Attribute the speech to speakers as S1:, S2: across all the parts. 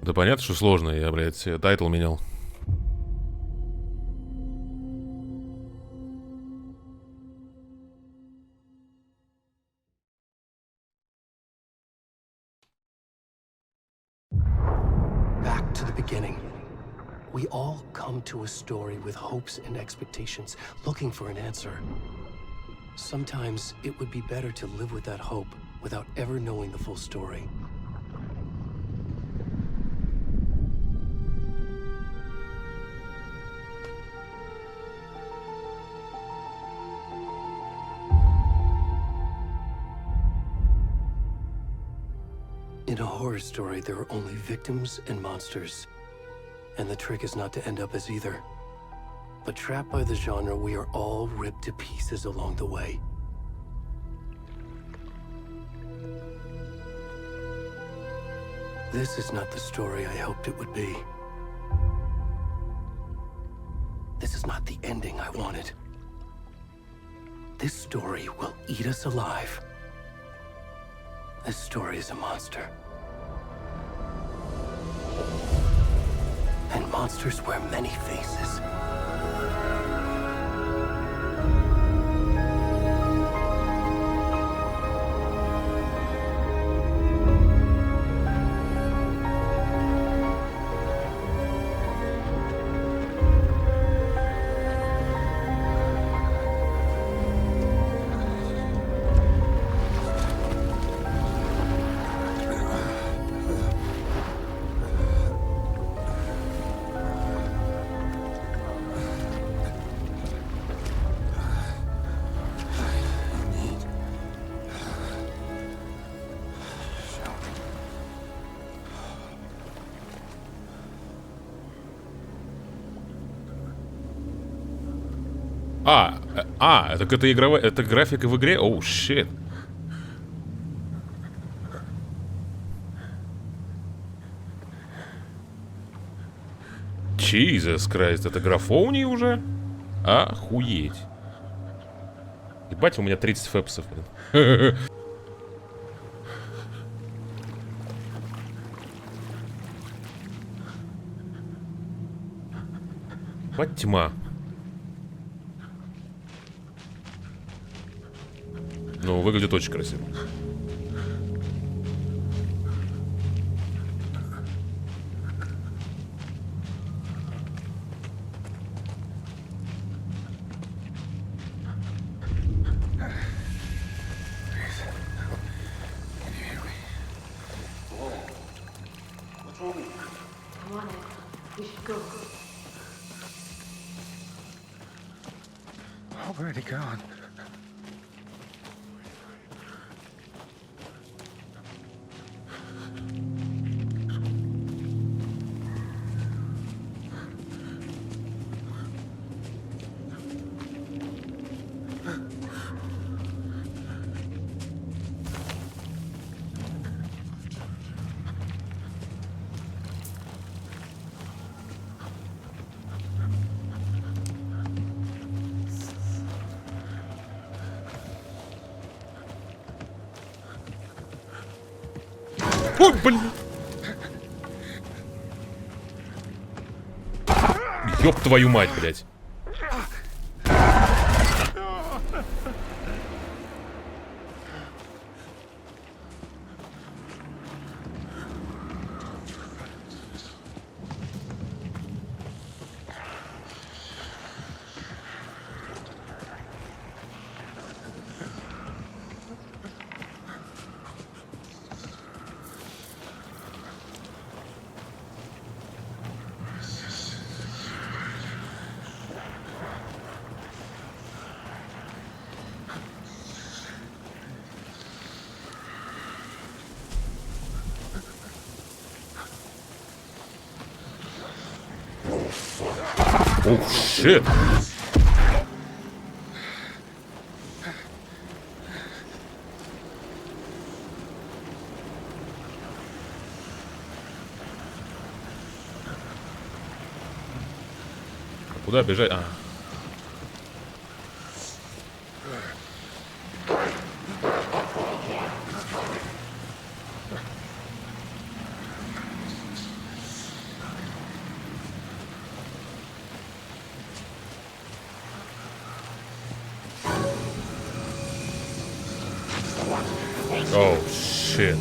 S1: Да понятно, что сложно, я, блядь, тайтл менял.
S2: Back to the beginning. We all come to a story with hopes and expectations, looking for an answer. Sometimes it would be better to live with that hope without ever knowing the full story. In a horror story, there are only victims and monsters. And the trick is not to end up as either. But trapped by the genre, we are all ripped to pieces along the way. This is not the story I hoped it would be. This is not the ending I wanted. This story will eat us alive. This story is a monster. And monsters wear many faces.
S1: Так это игровая, это графика в игре? Оу, щит. Jesus Christ, это графоний уже? Охуеть. Ебать, у меня 30 фэпсов, блин. Ебать, тьма. Ну, выглядит очень красиво.
S3: Where'd he gone?
S1: Ой, блин. Ёб твою мать, блядь. Оу, щит. Куда бежать? Оу, щит.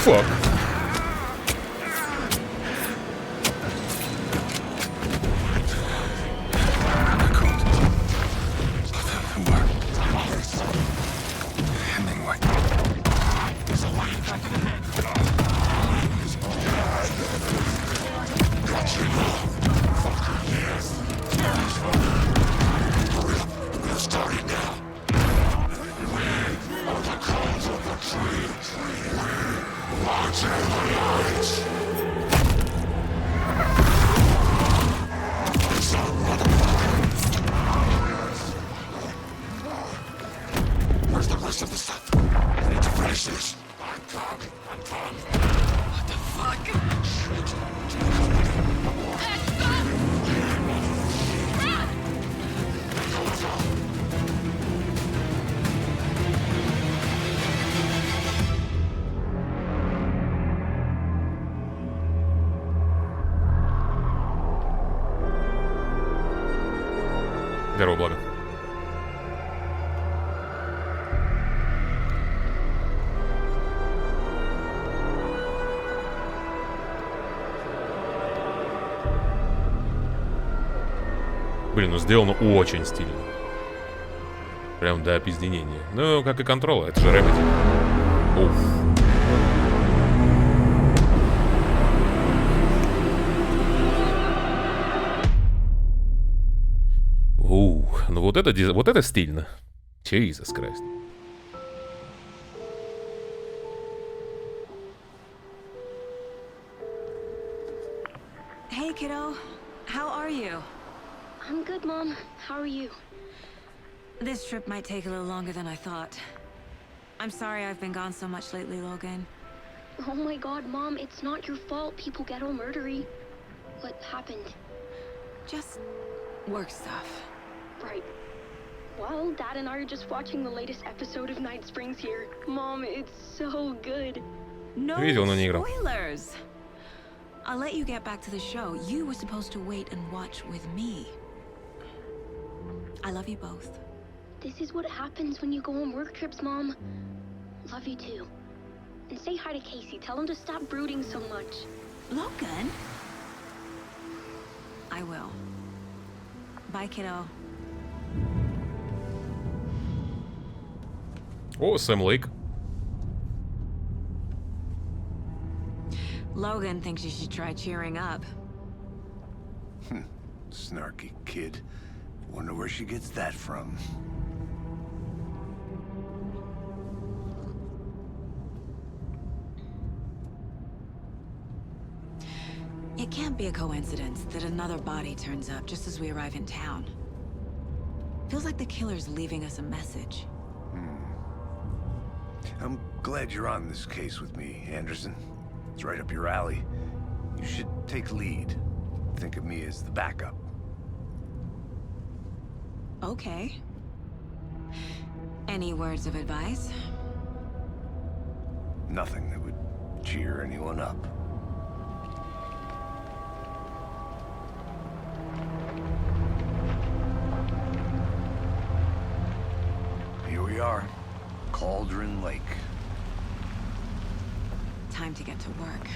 S1: Fuck. Здорово, благо. Блин, ну сделано очень стильно. Прям до опизденения. Ну, как и контрола, это же Remedy. Уф. Ну вот это стильно. Jesus Christ.
S3: Hey, kiddo. How are you?
S4: I'm good, Mom. How are you?
S3: This trip might take a little longer than I thought. I'm sorry I've been gone so much lately, Logan.
S4: Oh my god, Mom, it's not your fault people get all murdery. What happened?
S3: Just work stuff.
S4: Right. Well, Dad and I are just watching the latest episode of Night Springs here. Mom, it's so good.
S3: No
S1: Видел, но не играл.
S3: spoilers. I'll let you get back to the show. You were supposed to wait and watch with me. I love you both.
S4: This is what happens when you go on work trips, Mom. Love you too. And say hi to Casey. Tell him to stop brooding so much.
S3: Logan? I will. Bye, kiddo.
S1: О, Сэм Лейк.
S3: Logan thinks you should try cheering up.
S5: Snarky kid. Wonder where she gets that from.
S3: It can't be a coincidence that another body turns up just as we arrive in town. Feels like the killer's leaving us a message.
S5: I'm glad you're on this case with me, Anderson. It's right up your alley. You should take lead. Think of me as the backup.
S3: Okay. Any words of advice?
S5: Nothing that would cheer anyone up. Here we are. Cauldron Lake.
S3: Time to get to work.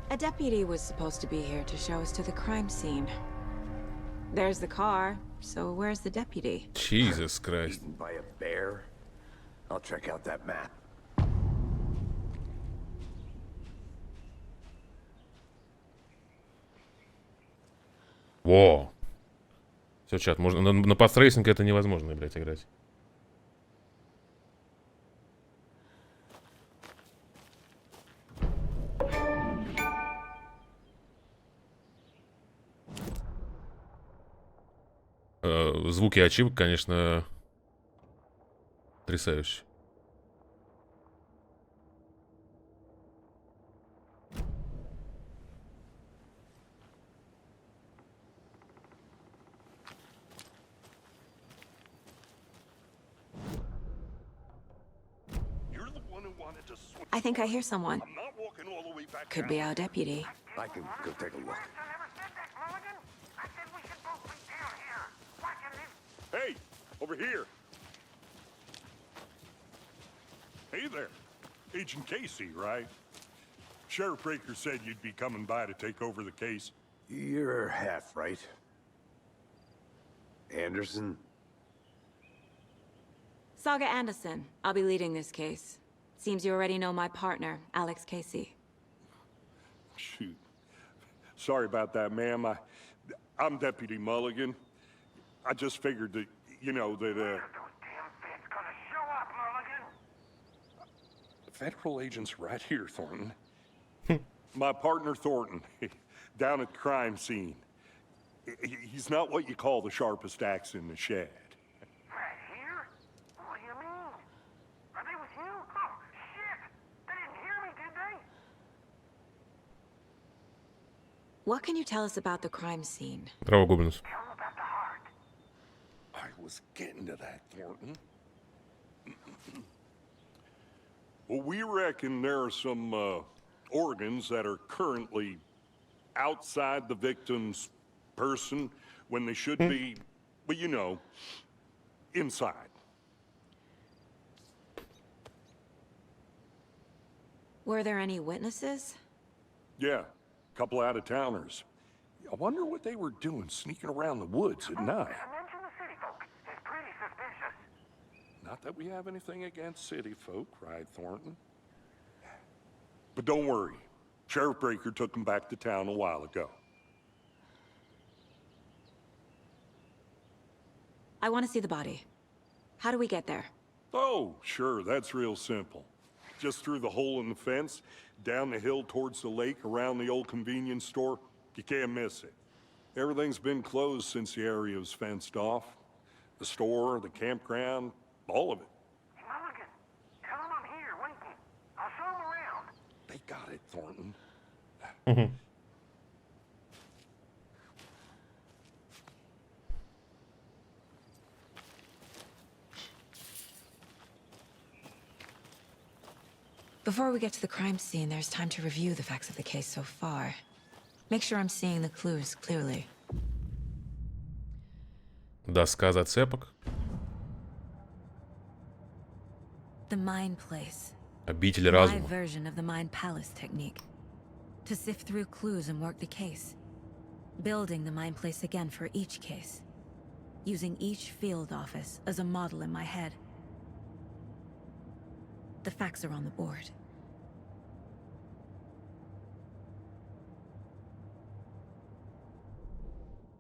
S3: A deputy was supposed to be here to show us to the crime scene. There's the car, so where's the deputy?
S1: Jesus Christ.
S5: Eaten by a bear? I'll check out that map.
S1: Во. Все, чат, можно. На pathtracing это невозможно, блядь, играть. Звуки ачивок, конечно, потрясающе.
S3: I think I hear someone. Could be our deputy.
S5: I can go take a look.
S6: Hey, over here. Hey there. Agent Casey, right? Sheriff Breaker said you'd be coming by to take over the case.
S5: You're half right. Anderson?
S3: Saga Anderson. I'll be leading this case. Seems you already know my partner, Alex Casey.
S6: Shoot. Sorry about that, ma'am. I'm Deputy Mulligan. I just figured that, you know, that, Federal agents right here, Thornton. My partner, Thornton, down at the crime scene. He's not what you call the sharpest axe in the shed.
S7: Right here? What do you mean? Are they with you? Oh, shit! They didn't hear me, did they?
S3: What can you tell us about the crime scene?
S1: Право Губинус.
S7: Tell them about the heart.
S6: I was getting to that, Thornton. Well, we reckon there are some organs that are currently outside the victim's person when they should be, well, you know, inside.
S3: Were there any witnesses?
S6: Yeah, a couple out-of-towners. I wonder what they were doing sneaking around the woods at night.
S7: Mention the city folk. It's pretty suspicious.
S6: Not that we have anything against city folk, cried Thornton. But don't worry. Sheriff Breaker took them back to town a while ago.
S3: I want to see the body. How do we get there?
S6: Oh, sure, that's real simple. Just through the hole in the fence, down the hill towards the lake, around the old convenience store. You can't miss it. Everything's been closed since the area was fenced off. The store, the campground, all of it.
S7: Mulligan, tell them I'm here, waiting. I'll show them around.
S6: They got it, Thornton.
S3: Before we get to the crime scene, there's time to review the facts of the case so far. Make sure I'm seeing the clues clearly.
S1: Доска зацепок.
S3: The Mind Place.
S1: Обитель
S3: My
S1: разума.
S3: version of the Mind Palace technique. To sift through clues and work the case. Building the Mind Place again for each case. Using each field office as a model in my head. The facts are on the board.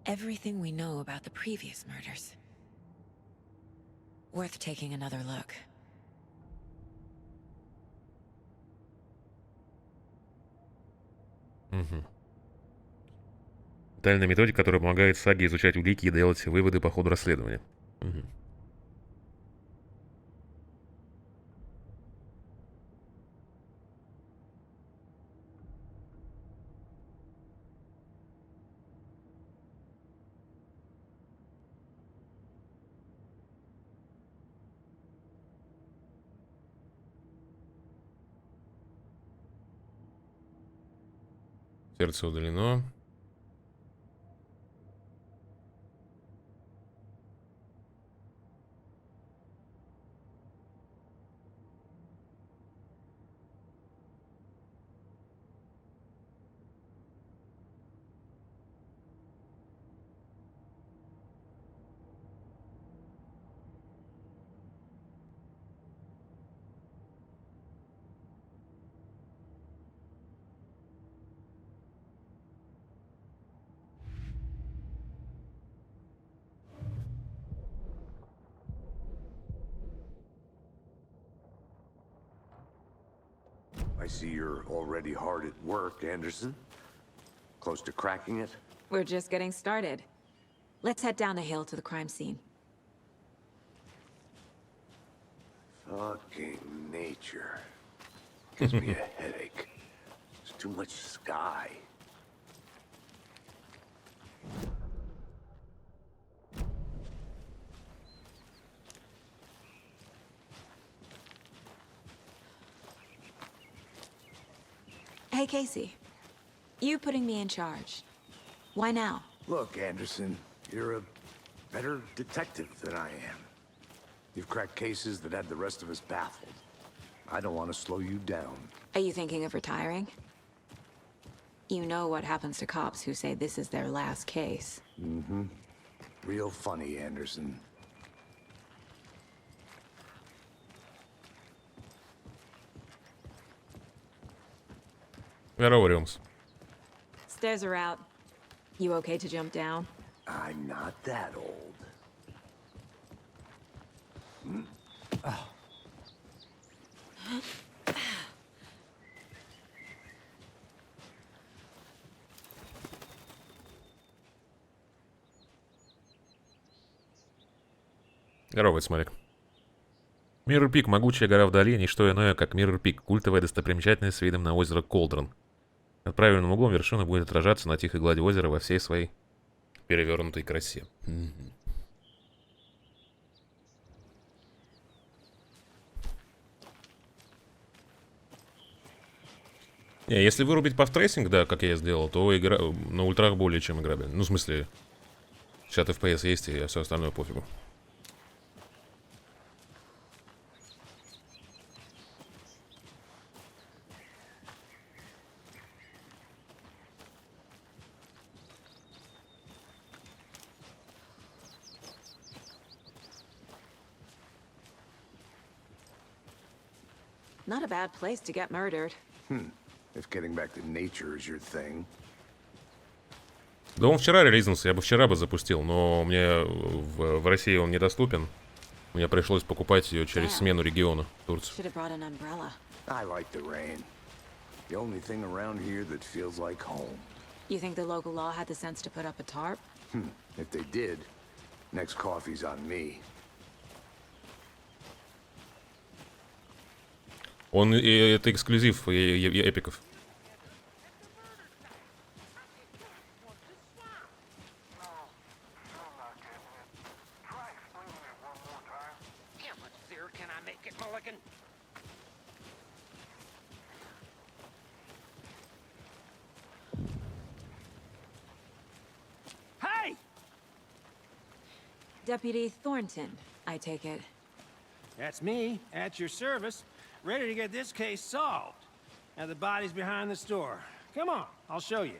S3: Everything we know about the previous murders. Worth taking another look.
S1: Детальная методика, которая помогает саге изучать улики и делать выводы по ходу расследования. Сердце удалено.
S5: I see you're already hard at work, Anderson. Close to cracking it?
S3: We're just getting started. Let's head down the hill to the crime scene.
S5: Fucking nature. Gives me a headache. There's too much sky.
S3: Hey, Casey. You putting me in charge. Why now?
S5: Look, Anderson, you're a better detective than I am. You've cracked cases that had the rest of us baffled. I don't want to slow you down.
S3: Are you thinking of retiring? You know what happens to cops who say this is their last case.
S5: Mm-hmm. Real funny, Anderson.
S1: Здорово, Рюмс.
S3: Stairs are out. You okay to jump down?
S5: I'm not that old.
S1: Здорово, Смолик. Миррор Пик, могучая гора вдали, не что иное, как Миррор Пик, культовая достопримечательность с видом на озеро Колдрон. Под правильным углом вершина будет отражаться на тихой глади озера во всей своей перевернутой красе. Не, если вырубить pathtracing, да, как я сделал, то игра на ультрах более чем играбельна. Ну, в смысле, 60 FPS есть, и все остальное пофигу.
S3: Not a bad place to get murdered.
S5: If getting back to nature is your thing.
S1: Да он вчера релизнулся, я бы вчера запустил, но мне в России он недоступен. Мне пришлось покупать ее через смену региона в Турции.
S3: Should have brought an umbrella.
S5: I like the rain. The only thing around here that feels like home.
S3: You think the local law had the sense to put up a tarp?
S5: If they did, next coffee's on me.
S1: Это эксклюзив эпиков.
S7: How much zhker can I make it, Mulligan? Hey!
S3: Deputy Thornton, I take it.
S8: That's me, at your service, ready to get this case solved. Now the body's behind the store. Come on, I'll show you.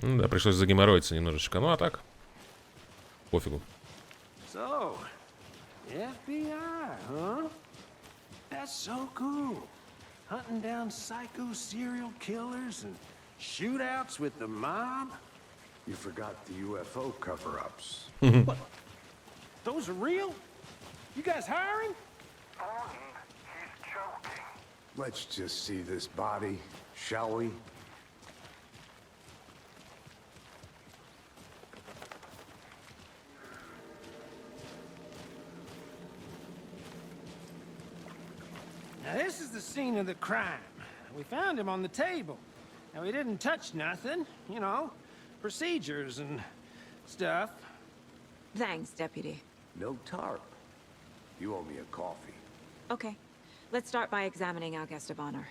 S1: Да, пришлось загеморроиться немножечко, ну а так, пофигу.
S8: So, FBI, huh? That's so cool. Hunting down psycho serial killers and shootouts with the mob.
S5: You forgot the UFO cover-ups.
S8: What? Those are real? You guys hiring?
S7: He's joking.
S5: Let's just see this body, shall we?
S8: Now this is the scene of the crime. We found him on the table. Now we didn't touch nothing, you know, procedures and stuff.
S3: Thanks, Deputy.
S5: No tarp. You owe me a coffee.
S3: Okay, let's start by examining our guest of honor.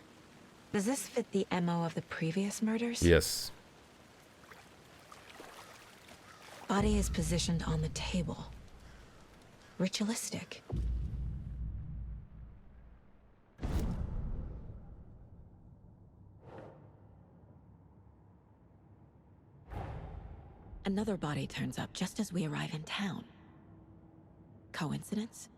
S3: Does this fit the MO of the previous murders?
S1: Yes.
S3: Body is positioned on the table. Ritualistic. Another body turns up just as we arrive in town. Coincidence?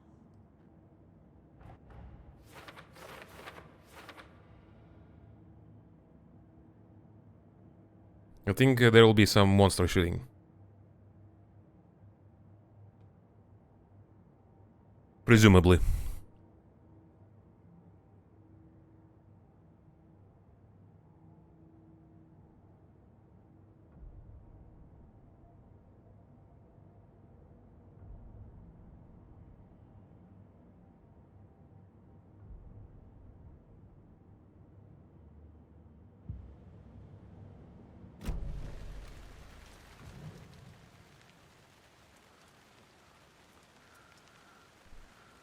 S1: I think there will be some monster shooting. Presumably.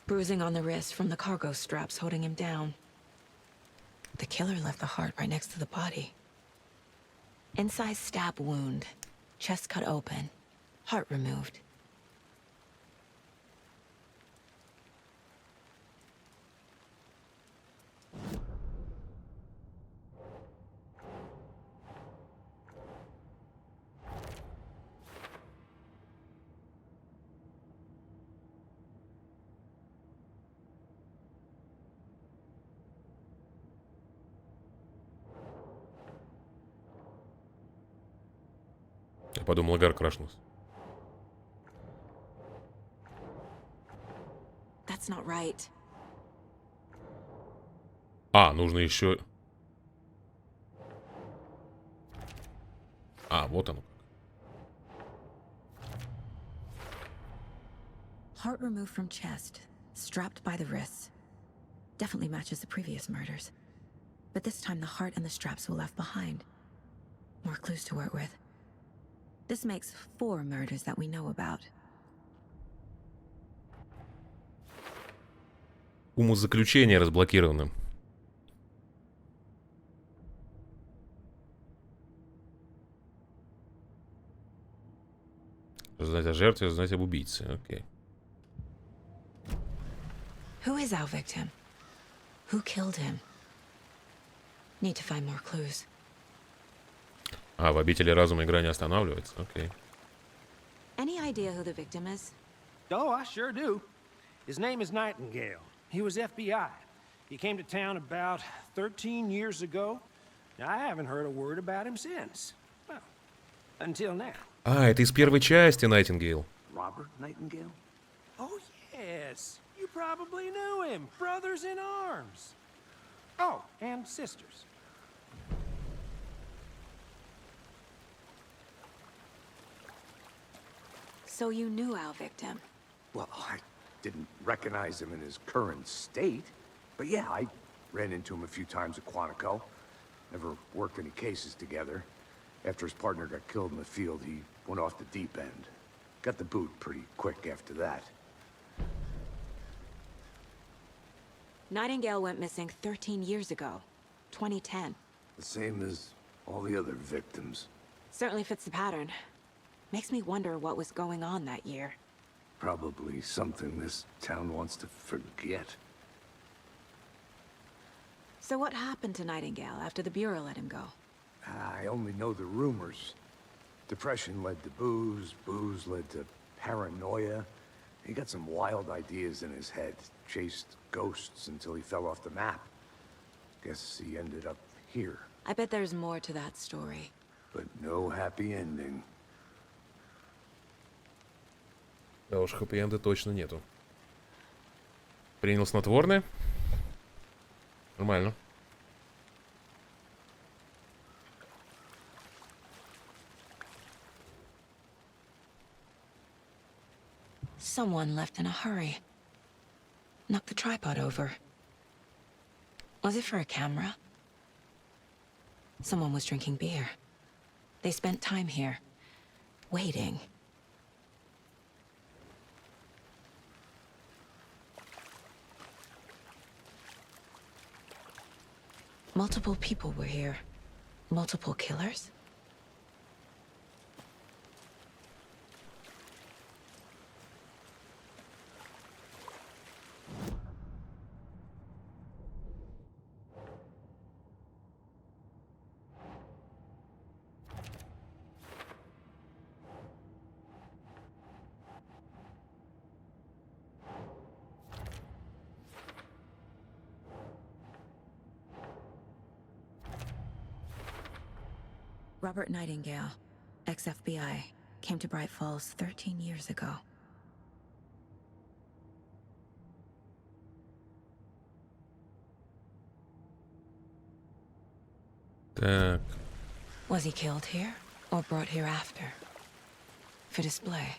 S3: bruising on the wrist from the cargo straps holding him down. The killer left the heart right next to the body. Inside stab wound, chest cut open, heart removed.
S1: Я подумал, Игра крашнулся.
S3: That's not right.
S1: А, нужно еще... А, вот оно.
S3: Heart removed from chest, strapped by the wrists. Definitely matches the previous murders. But this time the heart and the straps were left behind. More clues to work with. This makes 4 murders that we know about.
S1: Умозаключение разблокировано. Знать о жертве, знать об убийце. Окей.
S3: Who is our victim? Who killed him? Need to find more clues.
S1: А, в обители разума игра не останавливается. Окей.
S3: Any idea who the victim is?
S8: Oh, I sure do. His name is Nightingale. He was FBI. He came to town about 13 years ago. I haven't heard a word about him since. Well, until now.
S1: А, это из первой части Найтингейл.
S5: Robert Nightingale?
S8: Oh, yes. You probably knew him. Brothers in arms. Oh, and sisters.
S3: So you knew our victim.
S5: Well, I didn't recognize him in his current state. But yeah, I ran into him a few times at Quantico. Never worked any cases together. After his partner got killed in the field, he went off the deep end. Got the boot pretty quick after that.
S3: Nightingale went missing 13 years ago. 2010.
S5: The same as all the other victims.
S3: Certainly fits the pattern. Makes me wonder what was going on that year.
S5: Probably something this town wants to forget.
S3: So what happened to Nightingale after the Bureau let him go?
S5: I only know the rumors. Depression led to booze, booze led to paranoia. He got some wild ideas in his head, chased ghosts until he fell off the map. Guess he ended up here,
S3: I bet there's more to that story.
S5: but no happy ending.
S1: Да уж, хэппи-энда точно нету. Принял снотворное? Нормально.
S3: Someone left in a hurry. Knocked the tripod over. Was it for a camera? Someone was drinking beer. They spent time here, waiting. Multiple people were here. Multiple killers? Robert Nightingale, ex-FBI, came to Bright Falls 13 years ago.
S1: Так.
S3: Was he killed here or brought here after? For display.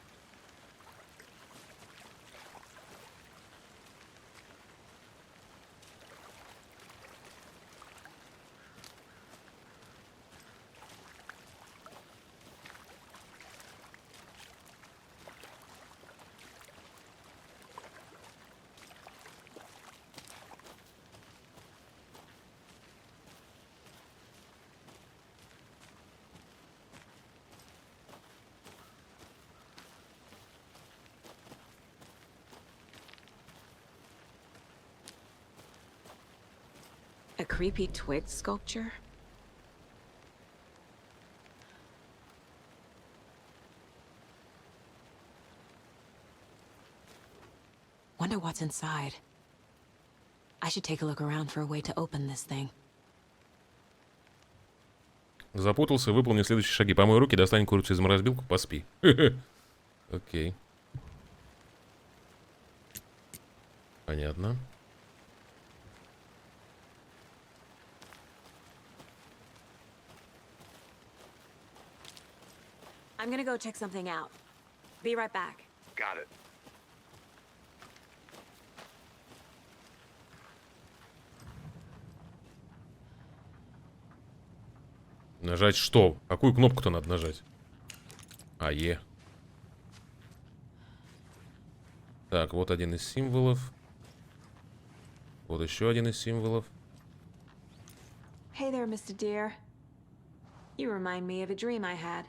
S3: A creepy twig sculpture? Wonder what's inside. I should take a look around for a way to open this thing.
S1: Запутался, выполни следующие шаги. Помой руки, достань курицу из морозилки, поспи. Окей. Понятно.
S3: I'm gonna go check something out. Be right back.
S5: Got it.
S1: Нажать что? Какую кнопку-то надо нажать? А, Е. Так, вот один из символов. Вот еще один из символов.
S3: Hey there, Mr. Deer. You remind me of a dream I had.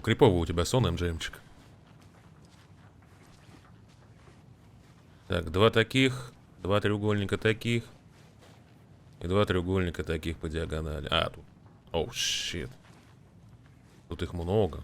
S1: Криповый у тебя сон, МДМчик. Так, два таких, два треугольника таких. И два треугольника таких по диагонали. А, тут. Оу, щит. Тут их много.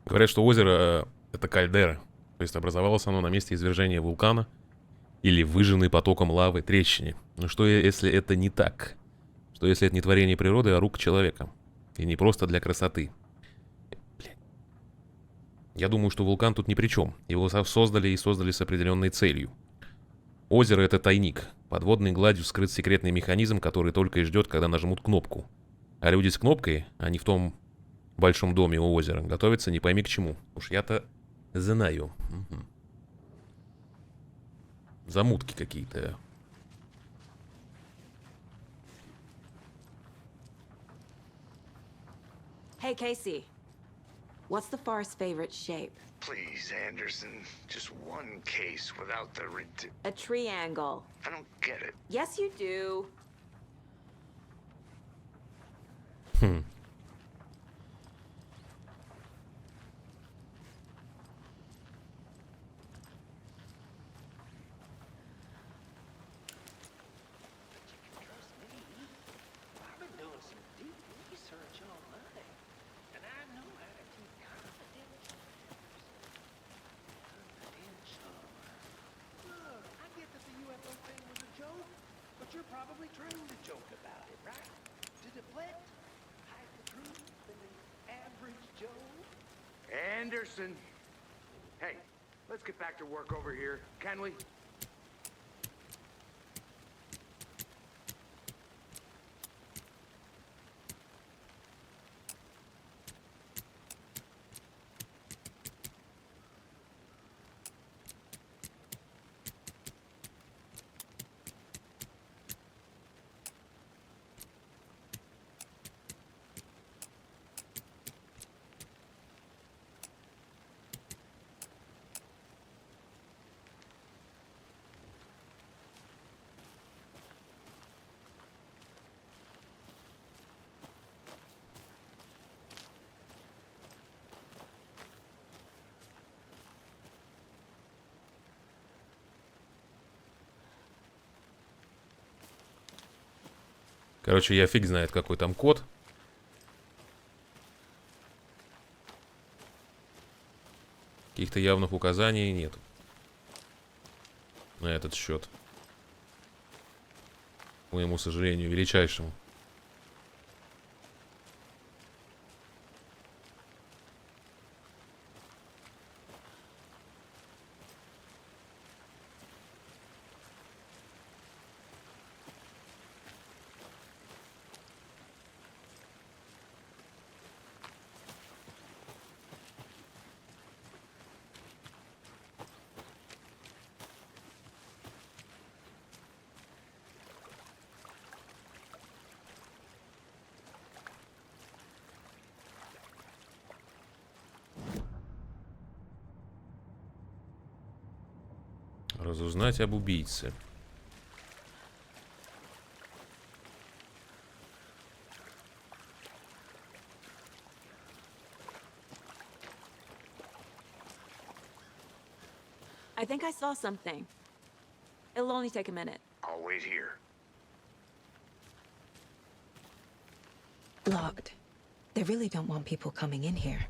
S1: Говорят, что озеро это кальдера. То есть образовалось оно на месте извержения вулкана или выжженной потоком лавы трещине. Но что если это не так? Что если это не творение природы, а рук человека? И не просто для красоты? Блин. Я думаю, что вулкан тут ни при чем. Его создали и создали с определенной целью. Озеро — это тайник. Под водной гладью скрыт секретный механизм, который только и ждет, когда нажмут кнопку. А люди с кнопкой, а не в том большом доме у озера, готовятся не пойми к чему. Уж я-то знаю. Угу. Замутки какие-то.
S3: Hey, Casey. What's the far's favorite shape?
S7: Please, Anderson. Just one case without the
S3: A triangle.
S7: I don't get it.
S3: Yes, you do.
S8: I've been doing some deep research online, and I know how to keep confidential. Look, I get that the UFO thing was a joke, but you're probably trained to joke about it, right? To deflect, hide the truth from the average Joe.
S5: Anderson! Hey, let's get back to work over here, can we?
S1: Короче, я фиг знает, какой там код. Каких-то явных указаний нет на этот счет. К моему сожалению, величайшему. Разузнать об убийце.
S3: I think I saw something. It'll only take a minute.
S7: I'll wait here.
S3: Locked. They really don't want people coming in here.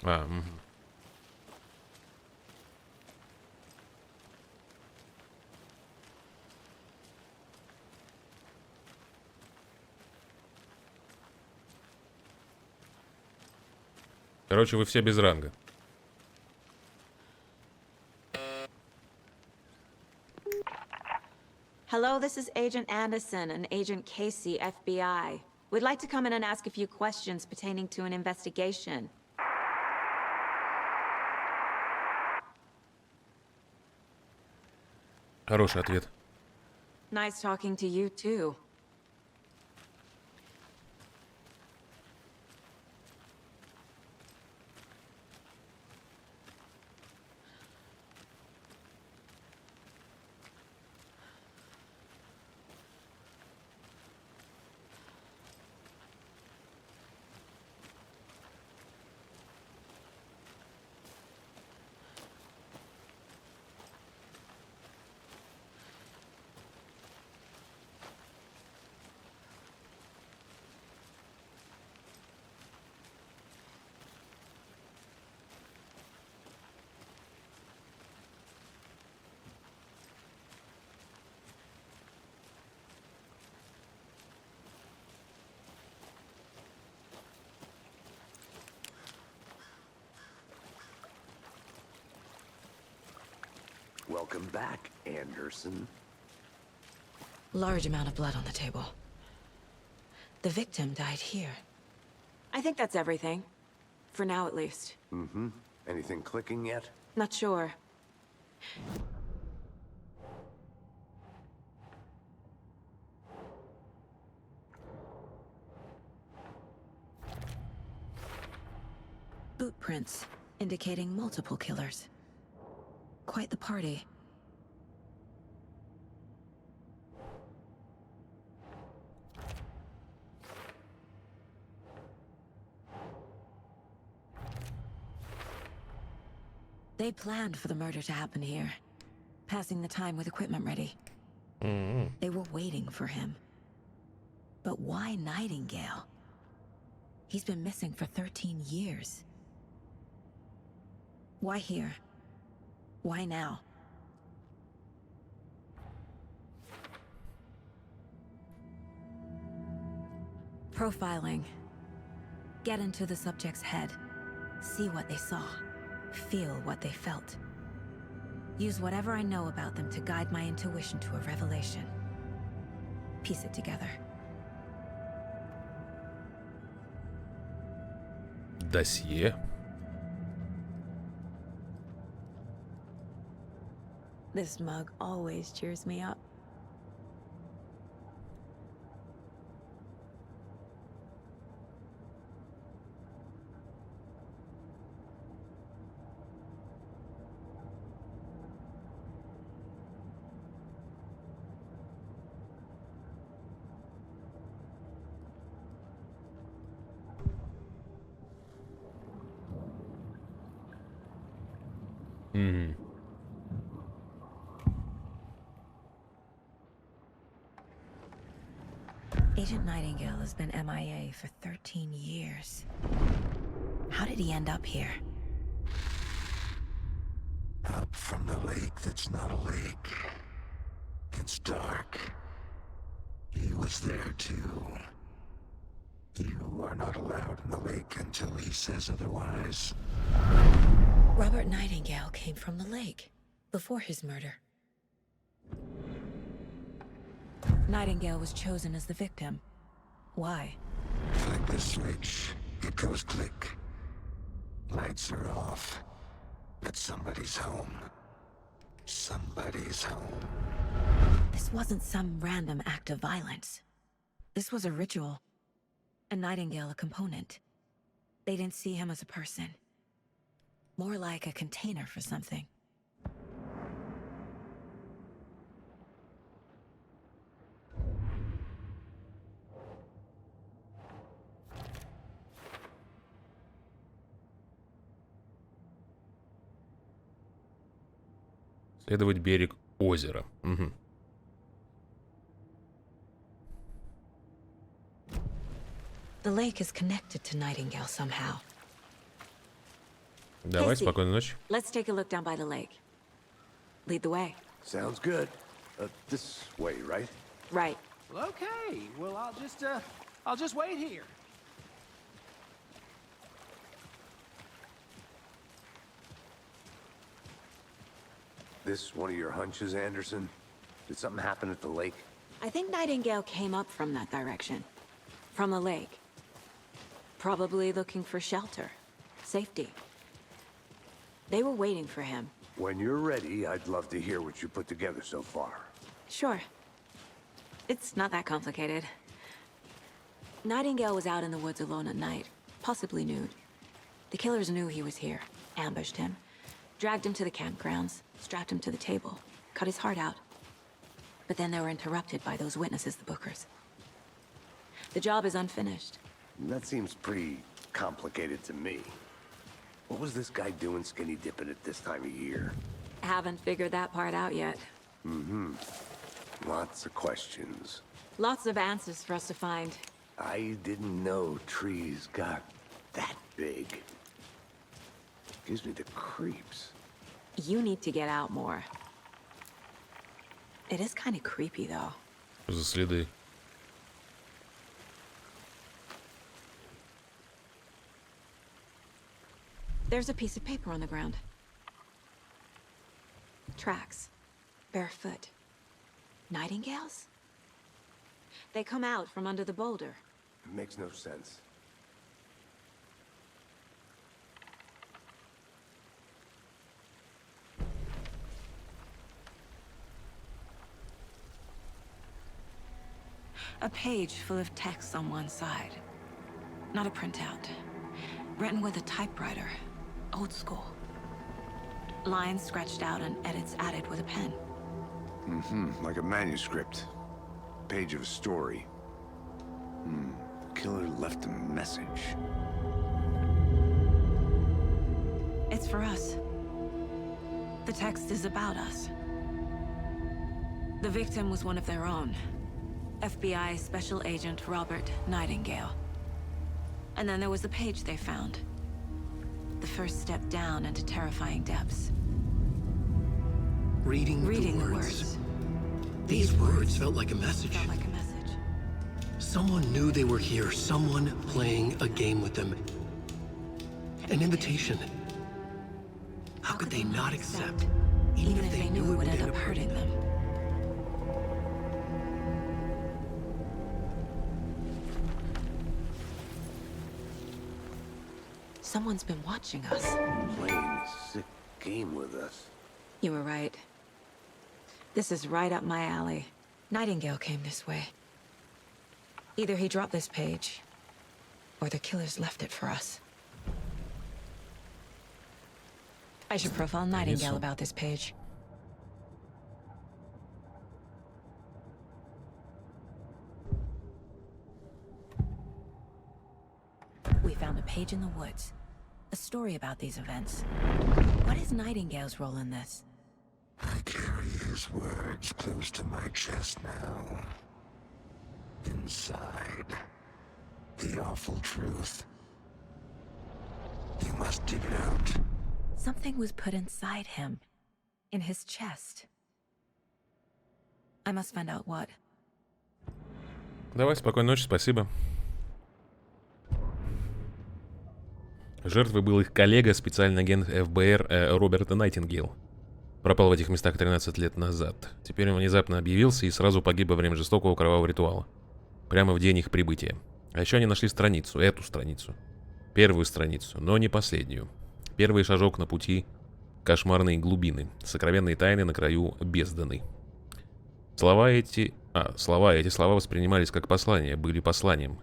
S1: Угу. Короче, вы все без ранга.
S3: Hello, this is Agent Anderson and Agent Casey, FBI. We'd like to come in and ask a few questions pertaining to an investigation.
S1: Хороший ответ.
S3: Nice talking to you, too.
S5: Welcome back, Anderson.
S3: Large amount of blood on the table. The victim died here. I think that's everything. For now, at least.
S5: Mm-hmm. Anything clicking yet?
S3: Not sure. Boot prints, indicating multiple killers. Quite the party. They planned for the murder to happen here, passing the time with equipment ready. They were waiting for him. But why Nightingale? He's been missing for 13 years. Why here? Why now? Profiling. Get into the subject's head. See what they saw. Feel what they felt. Use whatever I know about them to guide my intuition to a revelation. Piece it together.
S1: Досье.
S3: This mug always cheers me up.
S1: Мгм.
S3: Agent Nightingale has been MIA for 13 years. How did he end up here?
S9: Up from the lake that's not a lake. It's dark. He was there too. You are not allowed in the lake until he says otherwise.
S3: Robert Nightingale came from the lake before his murder. Nightingale was chosen as the victim. Why?
S9: Flick the switch. It goes click. Lights are off. But somebody's home. Somebody's home.
S3: This wasn't some random act of violence. This was a ritual. And Nightingale a component. They didn't see him as a person. More like a container for something.
S1: Следовать берег озера. Мгм.
S3: The lake is connected to Nightingale somehow.
S1: Давай,
S3: Casey.
S1: спокойной ночи.
S3: Let's take a look down by the lake. Lead the way.
S5: Sounds good. This way, right?
S3: Right.
S8: Well, okay. Well, I'll just wait here.
S5: This one of your hunches, Anderson? Did something happen at the lake?
S3: I think Nightingale came up from that direction. From the lake. Probably looking for shelter. Safety. They were waiting for him.
S5: When you're ready, I'd love to hear what you put together so far.
S3: Sure. It's not that complicated. Nightingale was out in the woods alone at night, possibly nude. The killers knew he was here, ambushed him, dragged him to the campgrounds, strapped him to the table, cut his heart out. But then they were interrupted by those witnesses, the Bookers. The job is unfinished.
S5: That seems pretty complicated to me. What was this guy doing skinny dipping at this time of year?
S3: Haven't figured that part out yet.
S5: Mm-hmm. Lots of questions.
S3: Lots of answers for us to find.
S5: I didn't know trees got that big. Gives me the creeps.
S3: You need to get out more. It is kind of creepy, though.
S1: Что за следы?
S3: There's a piece of paper on the ground. Tracks. Barefoot. Nightingales? They come out from under the boulder.
S5: It makes no sense.
S3: A page full of text on one side. Not a printout. Written with a typewriter. Old school. Lines scratched out and edits added with a pen.
S5: Mm-hmm. Like a manuscript. Page of a story. Killer left a message.
S3: It's for us. The text is about us. The victim was one of their own. FBI Special Agent Robert Nightingale. And then there was the page they found. The first step down into terrifying depths.
S2: Reading
S3: the
S2: the
S3: words.
S2: These words felt like a message.
S3: Felt like a message.
S2: Someone knew they were here, someone playing a game with them. An invitation. How could they not accept, even if they knew it would end up hurting them?
S3: Someone's been watching us.
S5: Playing a sick game with us.
S3: You were right. This is right up my alley. Nightingale came this way. Either he dropped this page, or the killers left it for us. I should profile Nightingale about this page. We found a page in the woods. a story about these events. What is Nightingale's role in this?
S9: I carry his words close to my chest now. Inside, the awful truth. You must dig it out.
S3: Something was put inside him. In his chest. I must find out what.
S1: Давай, спокойной ночи, спасибо. Жертвой был их коллега, специальный агент ФБР Роберт Найтингейл. Пропал в этих местах 13 лет назад. Теперь он внезапно объявился и сразу погиб во время жестокого кровавого ритуала. Прямо в день их прибытия. А еще они нашли страницу, эту страницу. Первую страницу, но не последнюю. Первый шажок на пути кошмарной глубины. Сокровенные тайны на краю бездны. Эти слова воспринимались как послание, были посланием.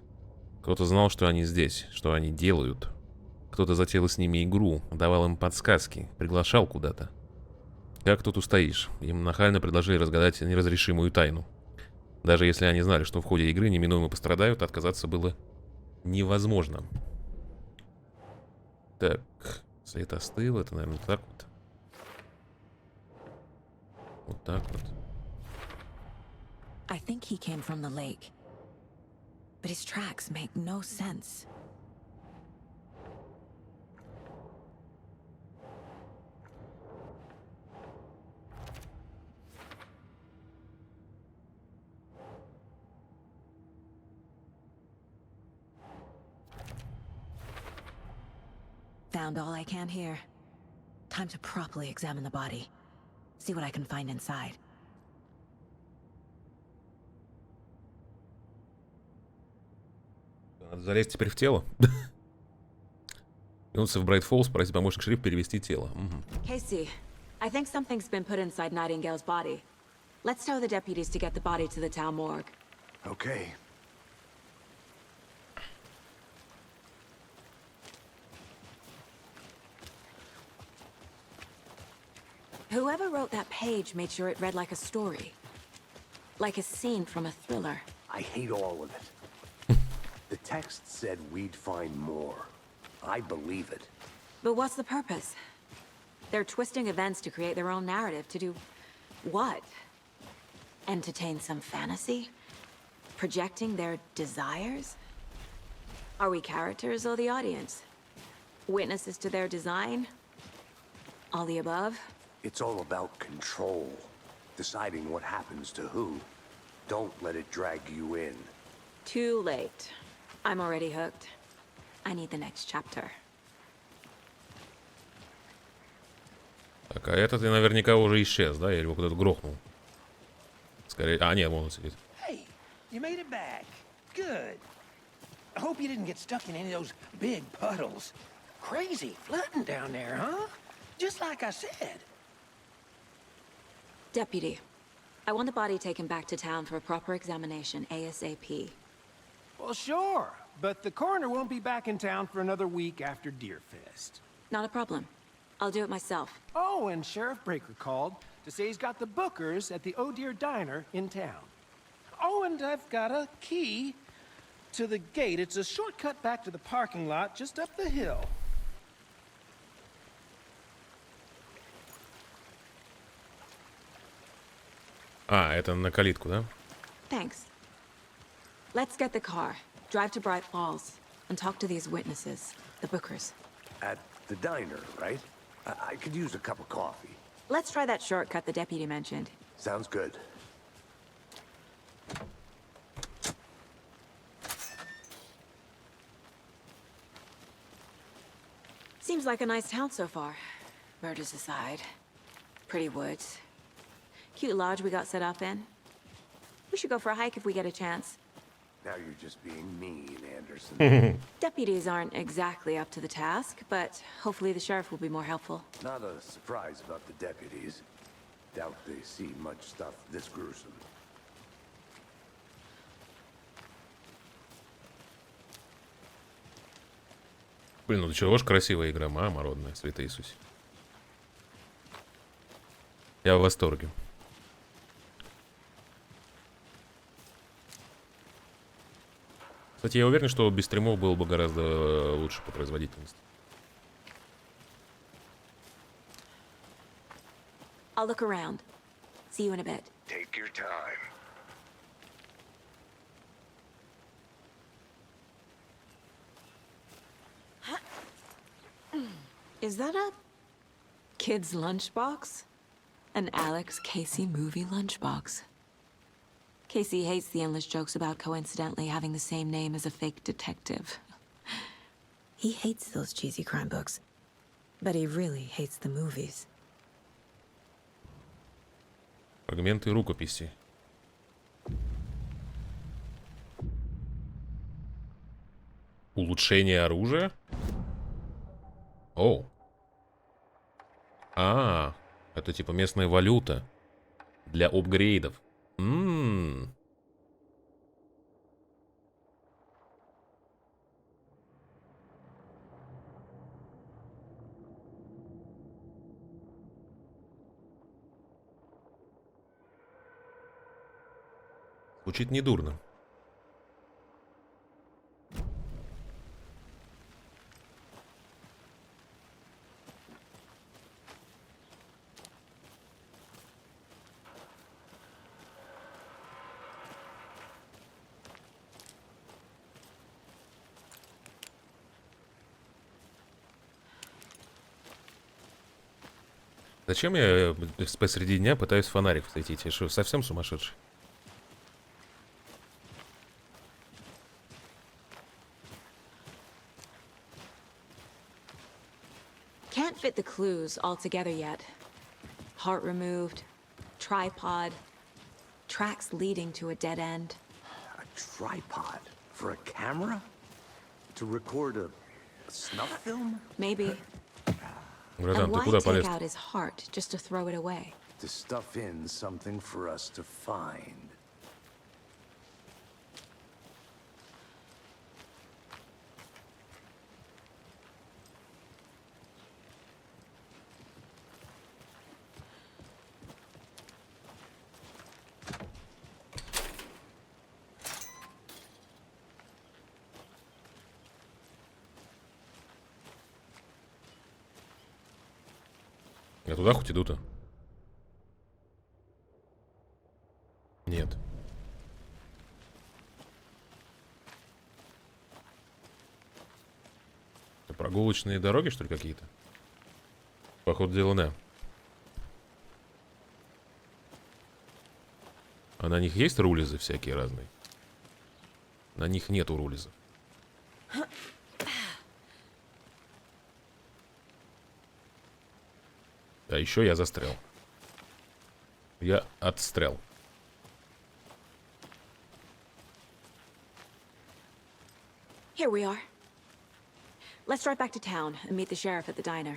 S1: Кто-то знал, что они здесь, что они делают. Кто-то затеял с ними игру, давал им подсказки, приглашал куда-то. Как тут устоишь? Им нахально предложили разгадать неразрешимую тайну. Даже если они знали, что в ходе игры неминуемо пострадают, отказаться было невозможно. Так, свет остыл, это, наверное, так вот. Вот так вот.
S3: I think he came from the lake. But his tracks make no sense. Found all I can here. Time to properly examine the body. See what I can find inside.
S1: Надо залезть теперь в тело. Вернуться в Брайт Фоллс, просить помощник шерифа перевести тело.
S3: Casey, I think something's been put inside Nightingale's body. Let's tell the deputies to get the body to the town morgue.
S5: Okay.
S3: Whoever wrote that page made sure it read like a story. Like a scene from a thriller.
S5: I hate all of it. The text said we'd find more. I believe it.
S3: But what's the purpose? They're twisting events to create their own narrative. To do what? Entertain some fantasy? Projecting their desires? Are we characters or the audience? Witnesses to their design? All the above?
S5: It's all about control. Deciding what happens to who. Don't let it drag you in.
S3: Too late. I'm already hooked. I need the next chapter.
S1: Так, а этот наверняка уже исчез, да? Или его кто-то грохнул. Скорее... А, нет, вон он сидит.
S8: Hey, you made it back. Good. I hope you didn't get stuck in any of those big puddles. Crazy flooding down there, huh? Just like I said.
S3: Deputy, I want the body taken back to town for a proper examination, ASAP.
S8: Well, sure, but the coroner won't be back in town for another week after Deerfest.
S3: Not a problem. I'll do it myself.
S8: Oh, and Sheriff Breaker called to say he's got the Bookers at the Oh Dear Diner in town. Oh, and I've got a key to the gate. It's a shortcut back to the parking lot just up the hill.
S1: А, это на калитку, да?
S3: Thanks. Let's get the car, drive to Bright Falls, and talk to these witnesses, the Bookers.
S5: At the diner, right? I could use a cup of coffee.
S3: Let's try that shortcut the deputy mentioned.
S5: Sounds good.
S3: Seems like a nice town so far. Murders aside. Pretty woods. Cute lodge we got set up in. We should go for a hike if we get a chance.
S5: Now you're just being mean, Anderson.
S3: Deputies aren't exactly up to the task, but hopefully the sheriff will be more helpful.
S5: Not a surprise about the deputies. Doubt they see much stuff this gruesome.
S1: Блин, ну чего ж красивая игра, мама родная, Святая Иисусе. Я в восторге. Кстати, я уверен, что без стримов было бы гораздо лучше по производительности.
S3: I'll look around. See you in a bit.
S9: Take your time.
S3: Is that a kid's lunchbox? An Alex Casey movie lunchbox. Casey hates the endless jokes about coincidentally having the same name as a fake detective. He hates those cheesy crime books, but he really hates the movies.
S1: Фрагменты рукописи. Улучшение оружия? Оу. А, это типа местная валюта для апгрейдов. Звучит недурно. Зачем я посреди дня пытаюсь фонарик светить? Я что, совсем сумасшедший?
S3: Can't fit the clues all together yet. Heart removed, tripod, tracks leading to a dead end.
S5: A tripod? For a camera? To record a snuff film?
S3: Maybe.
S1: Братан,
S3: And
S1: ты
S3: why
S1: куда
S3: take
S1: полез?
S3: out his heart just to throw it away?
S5: To stuff in something for us to find.
S1: Я туда хоть иду-то? Нет. Это прогулочные дороги, что ли, какие-то? Походу дела, да. А на них есть рулизы всякие разные? На них нету рулизов. А еще я застрял. Я отстрял.
S3: Here we are. Let's drive back to town and meet the sheriff at the diner.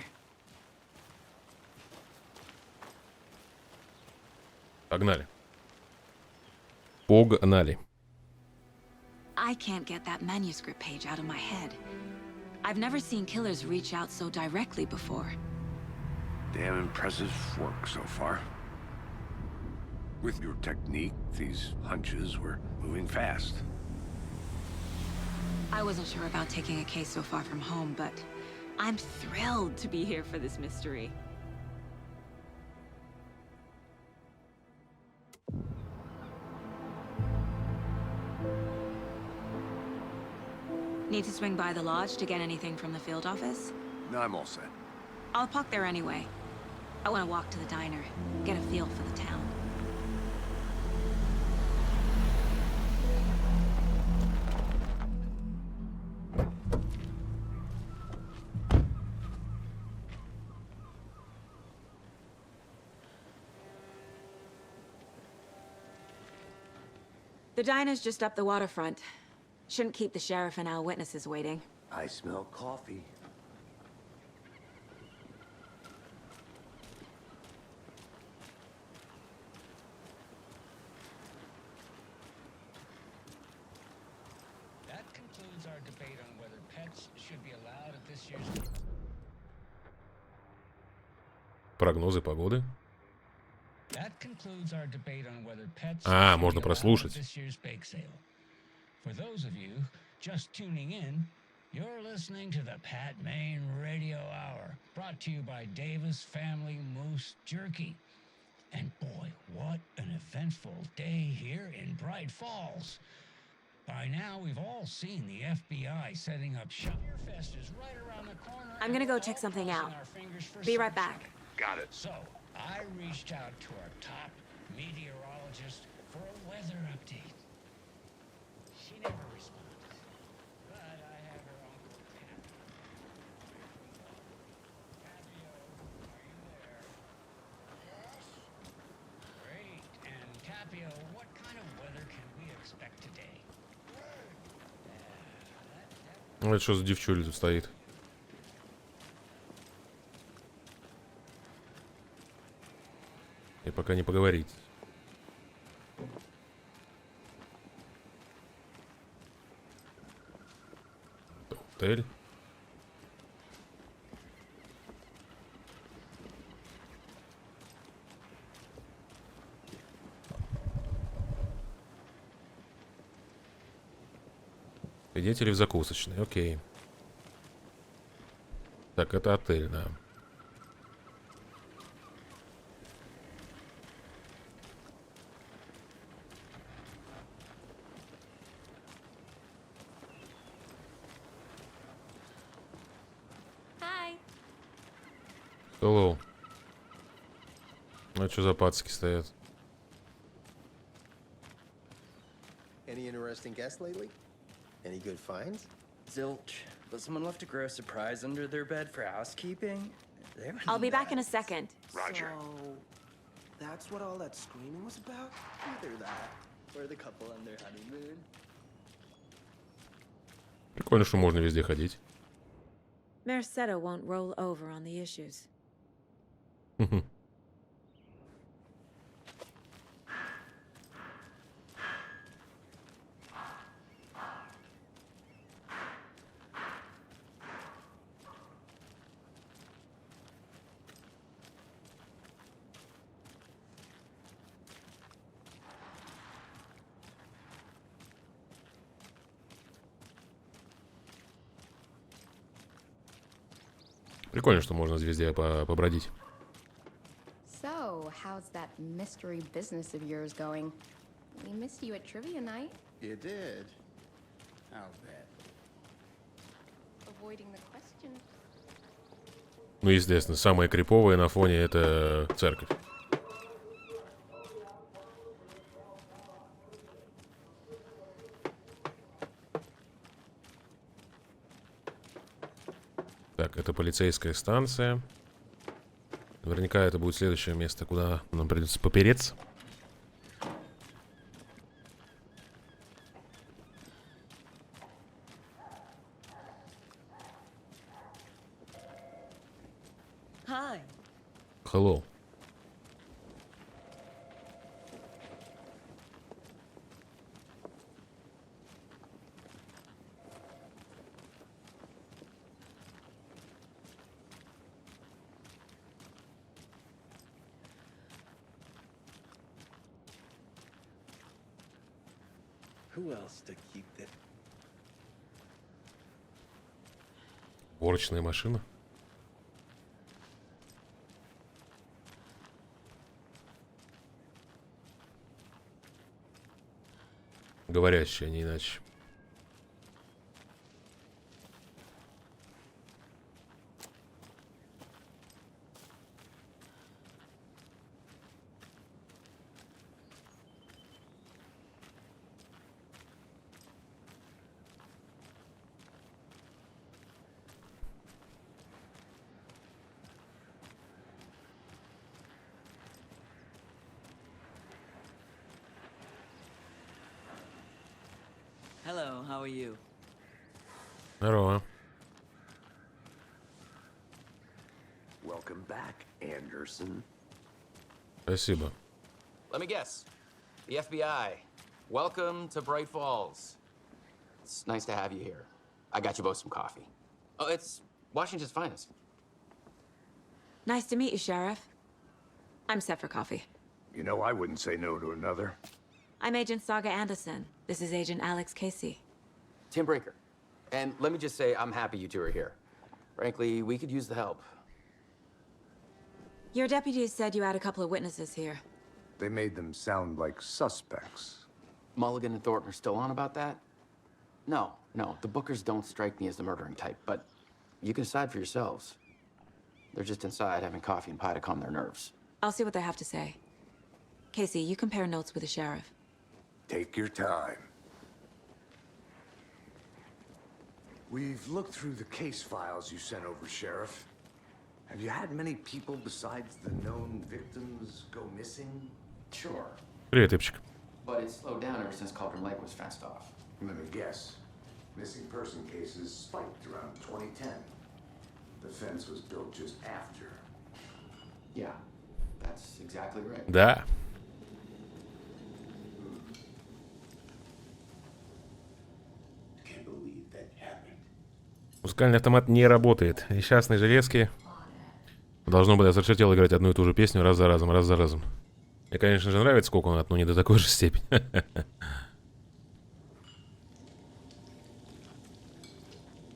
S1: Погнали. Погнали.
S3: I can't get that manuscript page out of my head. I've never seen killers reach out so directly before.
S5: Damn impressive work so far. With your technique, these hunches were moving fast.
S3: I wasn't sure about taking a case so far from home, but I'm thrilled to be here for this mystery. Need to swing by the lodge to get anything from the field office?
S5: No, I'm all set.
S3: I'll park there anyway. I want to walk to the diner, get a feel for the town. The diner's just up the waterfront. Shouldn't keep the sheriff and our witnesses waiting.
S5: I smell coffee.
S10: That concludes our debate on whether pets should be allowed at this year's...
S1: Прогнозы погоды.
S10: That concludes our debate on whether pets
S1: А,
S10: should
S1: можно
S10: be allowed
S1: прослушать.
S10: at this year's bake sale. For those of you just tuning in, you're listening to the Pat Main Radio Hour, brought to you by Davis Family Moose Jerky. And boy, what an eventful day here in Bright Falls. By now, we've all seen the FBI setting up shop. Fest is right around the corner.
S3: I'm gonna go check something out. Be right back.
S5: Got it.
S10: So, I reached out to our top meteorologist for a weather update. She never responded. But I have her uncle Tapio. Tapio, are you there? Yes. Great. And Tapio, what kind of weather can we expect today?
S1: Ну, это что за девчуля тут стоит? И пока не поговорить. Отель. Свидетели в закусочной, окей. Так, это отель, да.
S3: Hi.
S1: Hello. А что за пацки стоят?
S11: Any interesting guests lately? Any good finds?
S12: Zilch, but someone left a gross surprise under their bed for housekeeping.
S3: I'll be back in a second.
S5: Roger.
S11: So, that's what all that screaming was about? Either that, or the couple on their honeymoon.
S1: Прикольно, что можно везде ходить.
S3: Merceda won't roll over on the issues.
S1: Прикольно, что можно везде побродить.
S13: So, how's that mystery business of yours going? We missed you at trivia night.
S11: You did? I'll bet.
S13: Avoiding the question.
S1: Ну, естественно, самое криповое на фоне это церковь. Так, это полицейская станция. Наверняка это будет следующее место, куда нам придется попереться.
S3: Hi.
S1: Hello.
S11: Who else to keep it?
S1: Уборочная машина. Говорящая, не иначе.
S12: Hello, how are you?
S1: Здорово.
S14: Welcome back, Anderson.
S1: Спасибо.
S14: Let me guess. The FBI. Welcome to Bright Falls. It's nice to have you here. I got you both some coffee. Oh, it's Washington's finest.
S3: Nice to meet you, Sheriff. I'm set for coffee.
S5: You know, I wouldn't say no to another.
S3: I'm Agent Saga Anderson. This is Agent Alex Casey.
S14: Tim Brinker. And let me just say, I'm happy you two are here. Frankly, we could use the help.
S3: Your deputies said you had a couple of witnesses here.
S5: They made them sound like suspects.
S14: Mulligan and Thornton are still on about that? No, the Bookers don't strike me as the murdering type, but you can decide for yourselves. They're just inside having coffee and pie to calm their nerves.
S3: I'll see what they have to say. Casey, you compare notes with the sheriff.
S5: Take your time. We've looked through the case files you sent over, Sheriff. Have you had many people besides the known victims go missing?
S14: Sure.
S1: Привет, Ипчик.
S14: But it's slowed down ever since Cauldron Lake was fenced off.
S5: Let me guess. Missing person cases spiked around 2010. The fence was built just after.
S14: Yeah, that's exactly right.
S1: Да. Музыкальный автомат не работает. Несчастные железки. Должно быть, я зачертел играть одну и ту же песню раз за разом, раз за разом. Мне, конечно же, нравится Coconut, но не до такой же степени.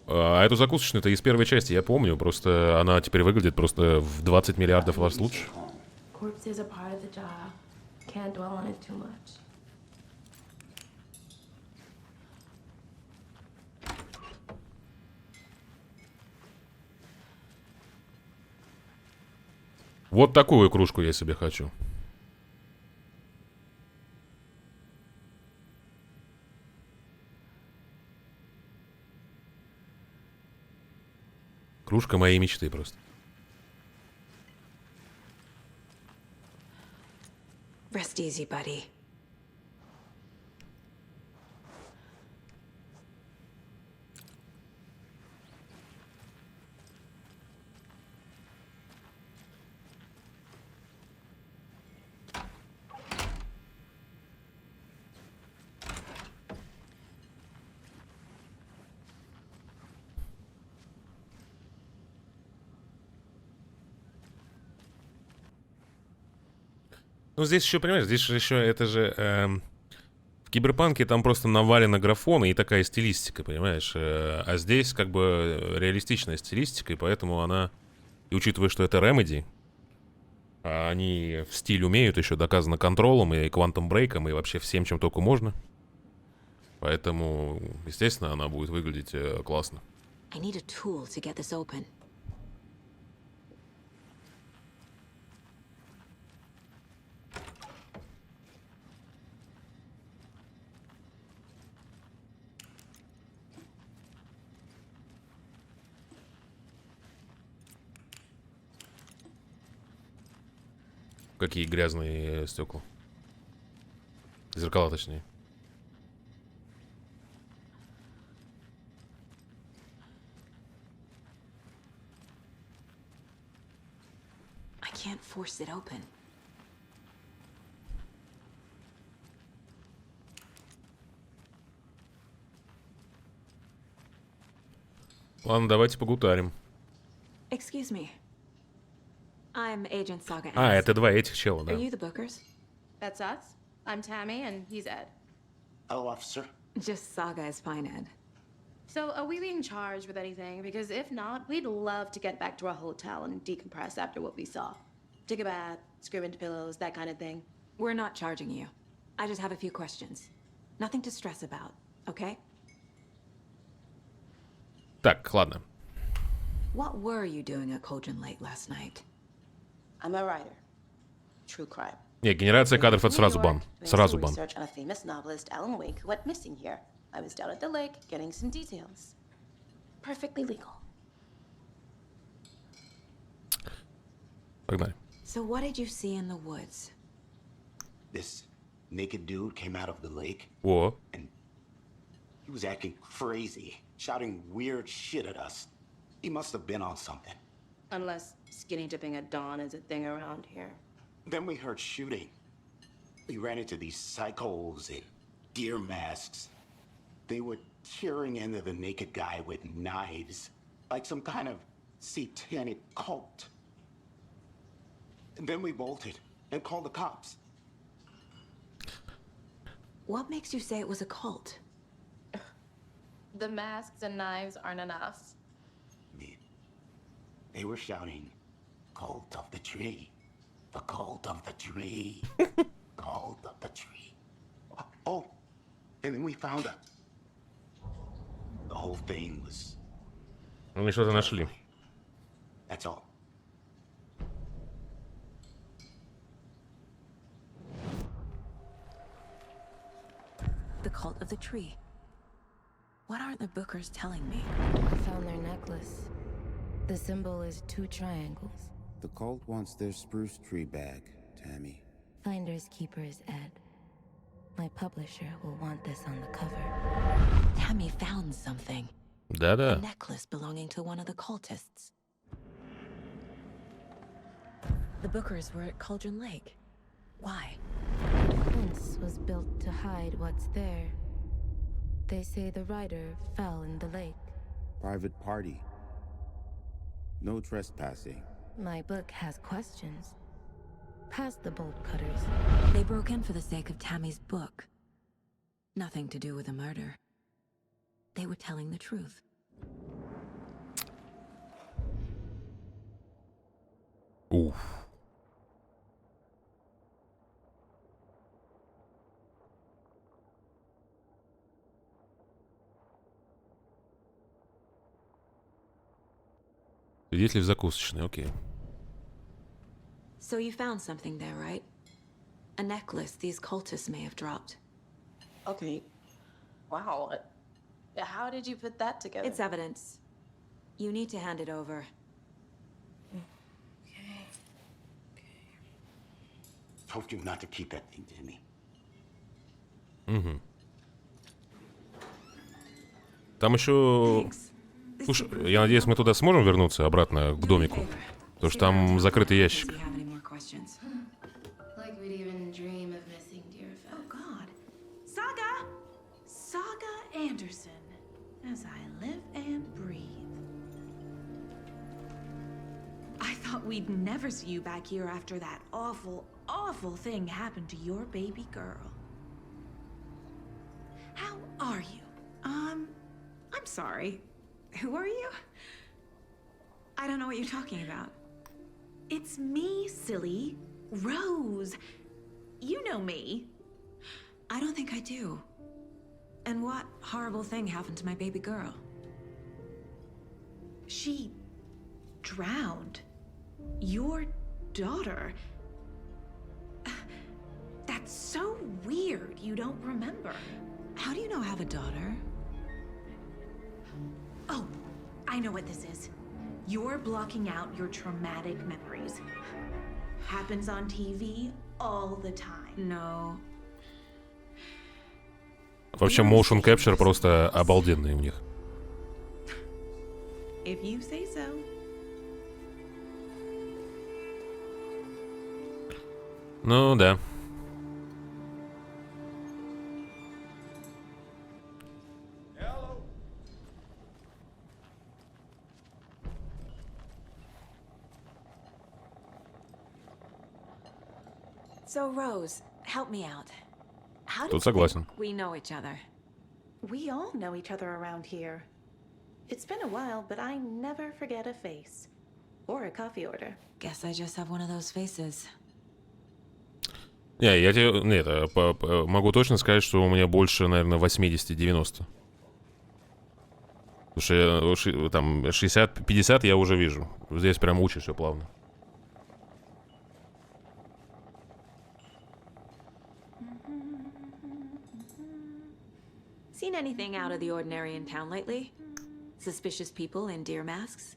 S1: А эту закусочную-то из первой части я помню, просто она теперь выглядит просто в 20 миллиардов раз лучше. Вот такую кружку я себе хочу. Кружка моей мечты просто.
S3: Rest easy, buddy.
S1: Ну, здесь еще, понимаешь, здесь же еще это же... в Киберпанке там просто навалено графона и такая стилистика, понимаешь? А здесь как бы реалистичная стилистика, и поэтому она... И учитывая, что это Remedy, а они в стиль умеют, еще доказано контролом и квантом брейком, и вообще всем, чем только можно. Поэтому, естественно, она будет выглядеть классно.
S3: I need a tool to get this open.
S1: Какие грязные стекла. Зеркала, точнее.
S3: I can't force it open.
S1: Ладно, давайте погутарим.
S3: Excuse me. I'm Agent Saga.
S1: А, это два этих чела, да.
S3: Are you the Bookers?
S13: That's us. I'm Tammy, and he's Ed.
S15: Hello, officer.
S3: Just Saga is fine, Ed.
S13: So, are we being charged with anything? Because if not, we'd love to get back to our hotel and decompress after what we saw. Take a bath, scream into pillows, that kind of thing.
S3: We're not charging you. I just have a few questions. Nothing to stress about, okay?
S1: Так, ладно.
S3: What were you doing at Cauldron Lake last night?
S13: I'm a writer. True crime.
S1: Не, генерация кадров это сразу бан. Сразу бан.
S13: Research on a famous novelist, Alan Wake, who went missing here. I was down at the lake getting some details. Perfectly legal.
S1: Погнали.
S3: So what did you see in the woods?
S15: This naked dude came out of the lake.
S1: О.
S15: And he was acting crazy, shouting weird shit at us. He must have been on something.
S13: Unless skinny dipping at dawn is a thing around here.
S15: Then we heard shooting. We ran into these psychos in deer masks. They were tearing into the naked guy with knives, like some kind of satanic cult. And then we bolted and called the cops.
S3: What makes you say it was a cult?
S13: The masks and knives aren't enough.
S15: They were shouting, cult of the tree. The cult of the tree. Cult of the tree. Oh, and then we found her. The whole thing was...
S1: Они что-то нашли.
S15: That's all.
S3: The cult of the tree. What aren't the Bookers telling me?
S16: I found their necklace. The symbol is 2 triangles.
S17: The cult wants their spruce tree back, Tammy.
S16: Finders keepers, Ed. My publisher will want this on the cover.
S3: Tammy found something.
S1: Да-да.
S3: A necklace belonging to one of the cultists. The Bookers were at Cauldron Lake. Why?
S16: The fence was built to hide what's there. They say the rider fell in the lake.
S17: Private party. No trespassing.
S16: My book has questions. Past the bolt cutters.
S3: They broke in for the sake of Tammy's book. Nothing to do with the murder. They were telling the truth.
S1: Уф. Свидетель в закусочной, окей.
S3: So you found something there, right? A necklace these cultists may have dropped.
S13: Okay. Wow. How did you put that together?
S3: It's evidence. You need to hand it over.
S15: Told you not to keep that thing, Timmy.
S1: Угу. Там еще... Слушай, я надеюсь, мы туда сможем вернуться обратно к домику. Потому что там закрытый ящик.
S13: Like we'd even dream of missing DLSS. Oh God. Saga Anderson. As I live and breathe. I thought we'd never see you back here after that awful thing happened to your baby girl. How are you? I'm sorry. Who are you? I don't know what you're talking about. It's me, silly. Rose. You know me.
S3: I don't think I do. And what horrible thing happened to my baby girl?
S13: She drowned. Your daughter. That's so weird you don't remember.
S3: How do you know I have a daughter?
S13: Oh, I know what this is. You're blocking out your traumatic memories. Happens on TV all the time.
S3: No.
S1: Вообще, motion capture просто обалденный у них.
S13: If you say so.
S1: Ну, да.
S3: So, Rose, help me out. How do
S1: Тут согласен.
S3: we know each other?
S13: We all know each other around here. It's been a while, but I never forget a face. Or a coffee order.
S3: Guess I just have one of those faces.
S1: Не, я тебе... Нет, могу точно сказать, что у меня больше, наверное, 80-90. Потому что там 60-50 я уже вижу. Здесь прям учишь все плавно.
S3: Seen anything out of the ordinary in town lately? Suspicious people in deer masks?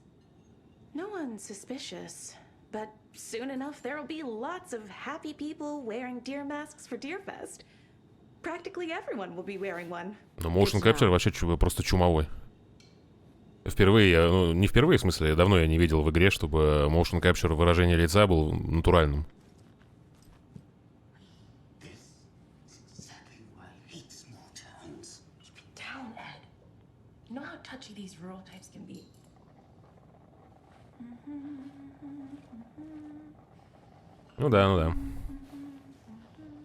S13: No one's suspicious. But soon enough, there'll be lots of happy people wearing deer masks for Deerfest. Practically everyone will be wearing one.
S1: Но motion capture вообще просто чумовой. Впервые, ну не впервые, в смысле, давно я не видел в игре, чтобы motion capture выражение лица был натуральным.
S13: You know how touchy these rural types can be.
S1: Ну да, ну да.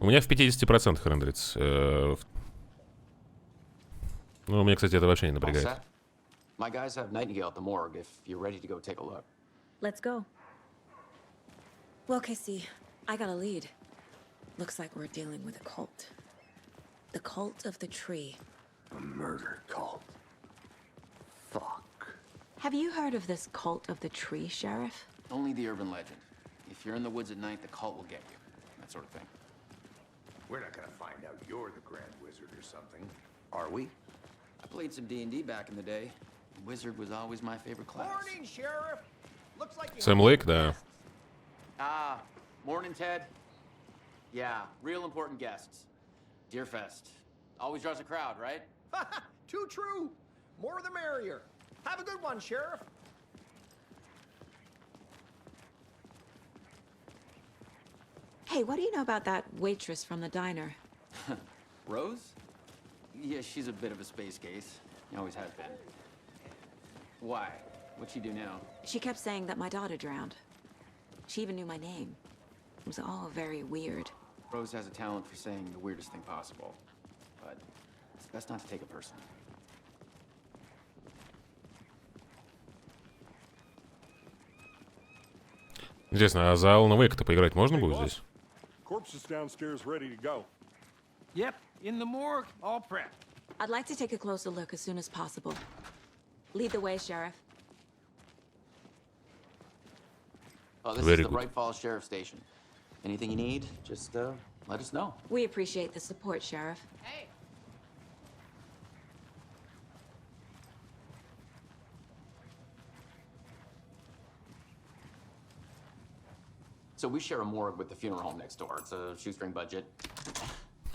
S1: У меня в 50% рендерится. Ну, меня, кстати, это вообще не напрягает.
S14: My guys have Nightingale at the morgue if you're ready to go take a look.
S3: Let's go. Well, Casey, I got a lead. Looks like we're dealing with a cult. The cult of the tree.
S5: A murder cult. Fuck.
S3: Have you heard of this cult of the tree, Sheriff?
S14: Only the urban legend. If you're in the woods at night, the cult will get you. That sort of thing.
S5: We're not gonna find out you're the Grand Wizard or something, are we?
S14: I played some D&D back in the day. Wizard was always my favorite class.
S8: Morning, Sheriff. Looks like you
S1: Сэм Лейк, да.
S14: Ah, morning, Ted. Yeah, real important guests. Deerfest. Always draws a crowd, right?
S8: Too true. More the merrier. Have a good one, Sheriff.
S3: Hey, what do you know about that waitress from the diner?
S14: Rose? Yeah, she's a bit of a space case. Always has been. Why? What'd she do now?
S3: She kept saying that my daughter drowned. She even knew my name. It was all very weird.
S14: Rose has a talent for saying the weirdest thing possible. But it's best not to take it personally.
S1: Интересно, а за Алана Вейка-то поиграть можно будет здесь?
S6: Corpse is downstairs ready to go.
S8: Yep, in the morgue, all prepped.
S3: I'd like to take a closer look as soon as possible. Lead the way, Sheriff.
S14: Oh, this
S1: Very
S14: is the
S1: good.
S14: Bright Falls Sheriff Station. Anything you need, just let us know.
S3: We appreciate the support, Sheriff.
S14: Hey. So we share a morgue with the funeral home next door. It's a shoestring budget.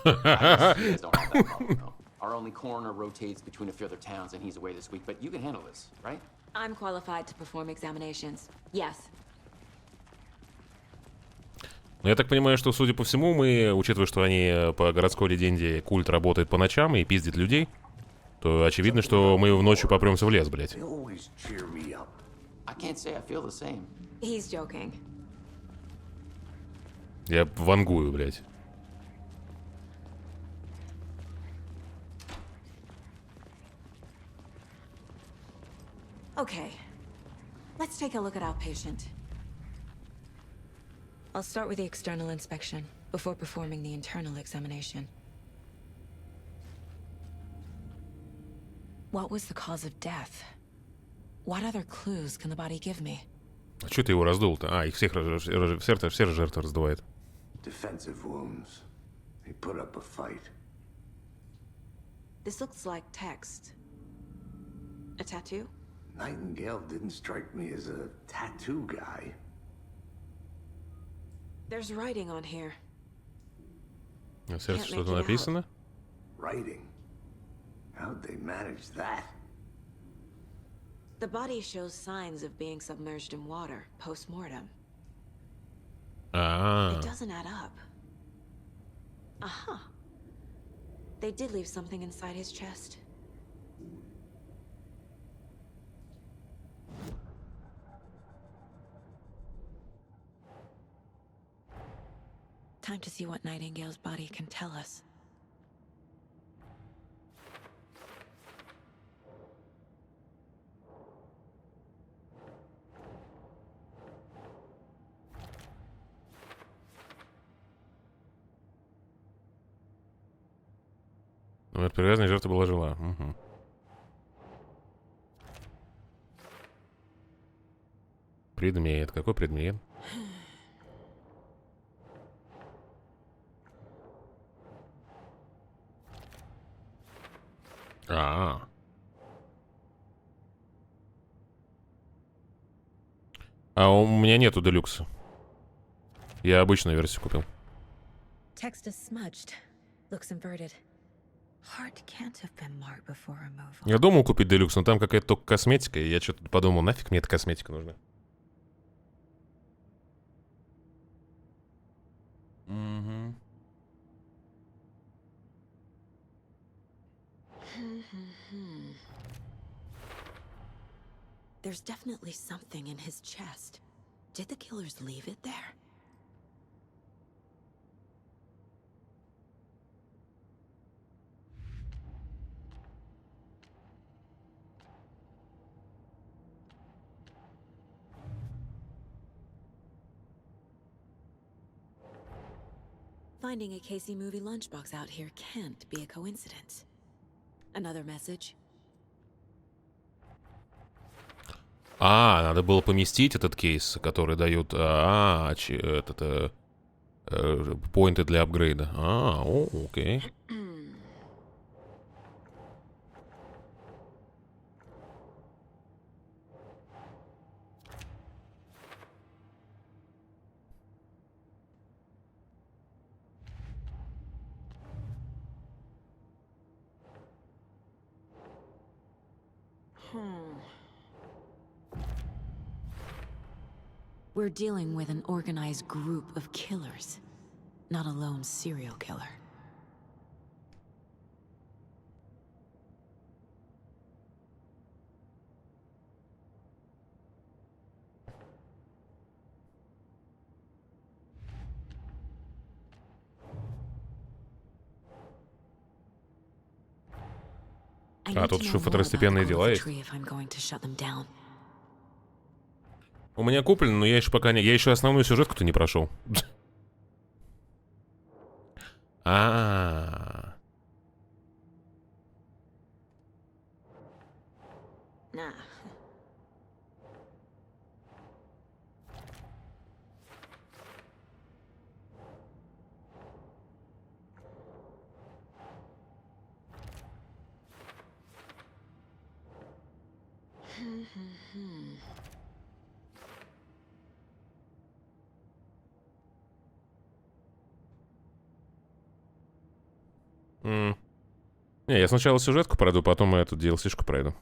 S14: I guess you guys don't have that problem, though. Our only coroner rotates between a few other towns, and he's away this week. But you can handle this, right?
S3: I'm qualified to perform examinations. Yes.
S1: Ну, я так понимаю, что, судя по всему, мы, учитывая, что они по городской легенде, культ работает по ночам и пиздит людей, то очевидно, что мы ночью попремся в лес, блядь.
S5: They always cheer me up.
S14: I can't say I feel the same.
S3: He's joking.
S1: Я вангую, блядь.
S3: Okay. Let's take a look at our patient. I'll start with the external inspection before performing the internal examination. What was the cause of death? What other clues can the body give me?
S1: А чё ты его раздул-то? А, их всех все жертвы раздувает.
S5: Defensive wounds. They put up a fight.
S3: This looks like text. A tattoo?
S5: Nightingale didn't strike me as a tattoo guy.
S3: There's writing on here.
S1: На сердце что-то написано?
S5: Writing? How'd they manage that?
S3: The body shows signs of being submerged in water post-mortem. It doesn't add up. Aha. They did leave something inside his chest. Time to see what Nightingale's body can tell us.
S1: Номер привязанной жертвы была жила. Угу. Предмет. Какой предмет? А у меня нету делюкса. Я обычную версию купил.
S3: Text is smudged. Looks inverted. Heart can't have been marked before removal.
S1: Я думал купить делюкс, но там какая-то только косметика, и я что-то подумал, нафиг мне эта косметика нужна. Угу.
S3: There's definitely something in his chest. Did the killers leave it there? Finding a Casey movie lunchbox out here can't be a coincidence. Another message.
S1: Надо было поместить этот кейс, который дают поинты для апгрейда. Окей.
S3: We're dealing with an organized group of killers, not a lone serial killer.
S1: Тут еще второстепенные дела есть. У меня куплено, но я еще пока не... Я еще основную сюжетку-то не прошел. Не, я сначала сюжетку пройду, потом эту DLC-шку пройду.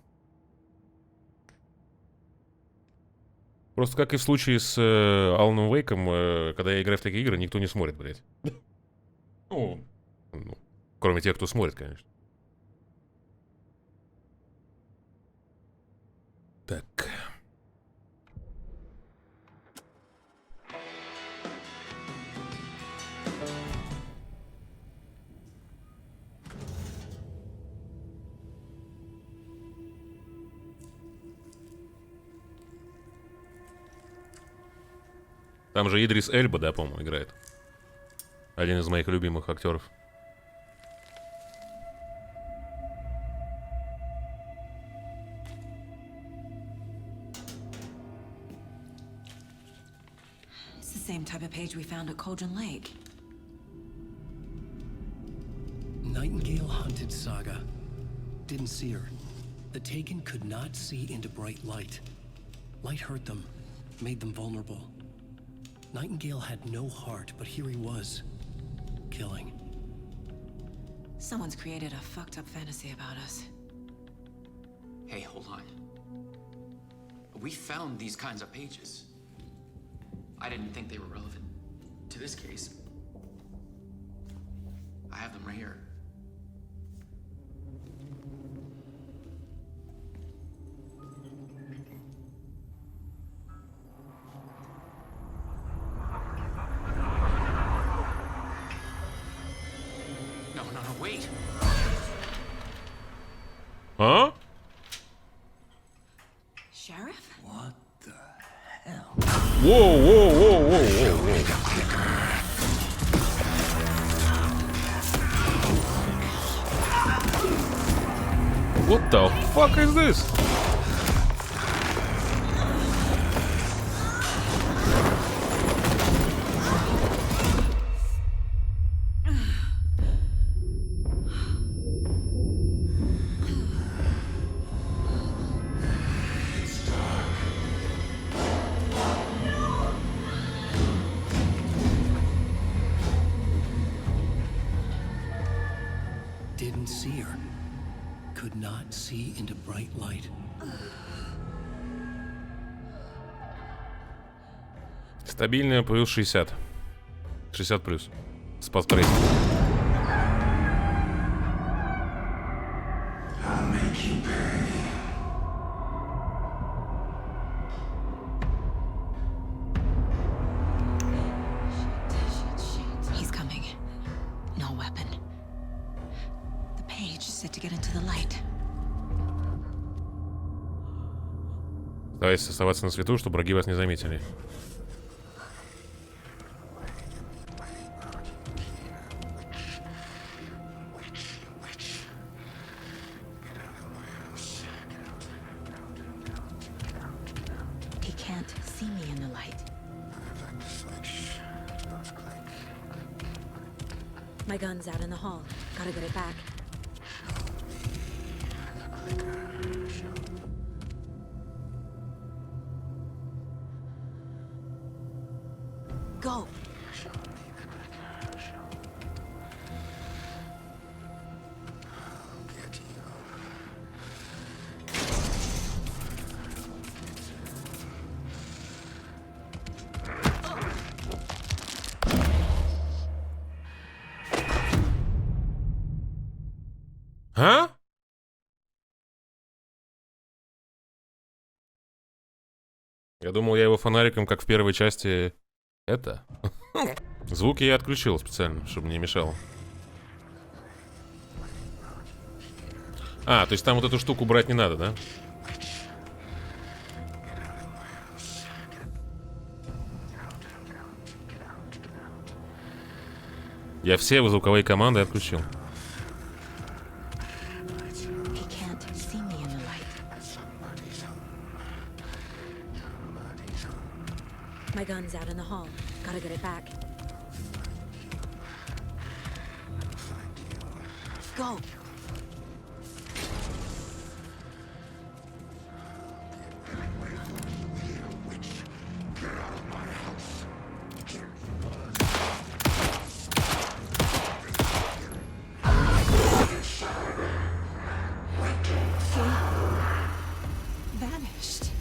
S1: Просто как и в случае с Аланом Вейком, когда я играю в такие игры, никто не смотрит, блядь. Ну, кроме тех, кто смотрит, конечно. Так. Там же Идрис Эльба, да, по-моему, играет. Один из моих любимых актеров.
S3: It's the same type of page we found at Cauldron Lake.
S2: Nightingale hunted Saga. Didn't see her. The Taken could not see into bright light. Light hurt them, made them vulnerable. Nightingale had no heart, but here he was, killing.
S3: Someone's created a fucked up fantasy about us.
S14: Hey, hold on. We found these kinds of pages. I didn't think they were relevant to this case. I have them right here. Wait.
S1: Huh?
S3: Sheriff?
S2: What the hell?
S1: Whoa, whoa, whoa, whoa, whoa, whoa. What the fuck is this?
S2: Didn't see her. Could not see into bright light.
S1: Стабильная плюс 60. 60 плюс. С pathtracing.
S3: He's coming. No weapon. The page said to get into the light.
S1: Старайтесь оставаться на свету, чтобы враги вас не заметили.
S3: My gun's out in the hall. Gotta get it back. Go.
S1: А? Я думал, я его фонариком, как в первой части... Это? Звуки я отключил специально, чтобы не мешало. А, то есть там вот эту штуку брать не надо, да? Я все звуковые команды отключил.
S3: My gun's out in the hall. Gotta get it back. Go.
S13: Vanished.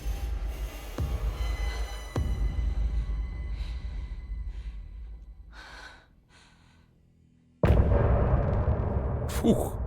S1: Фух.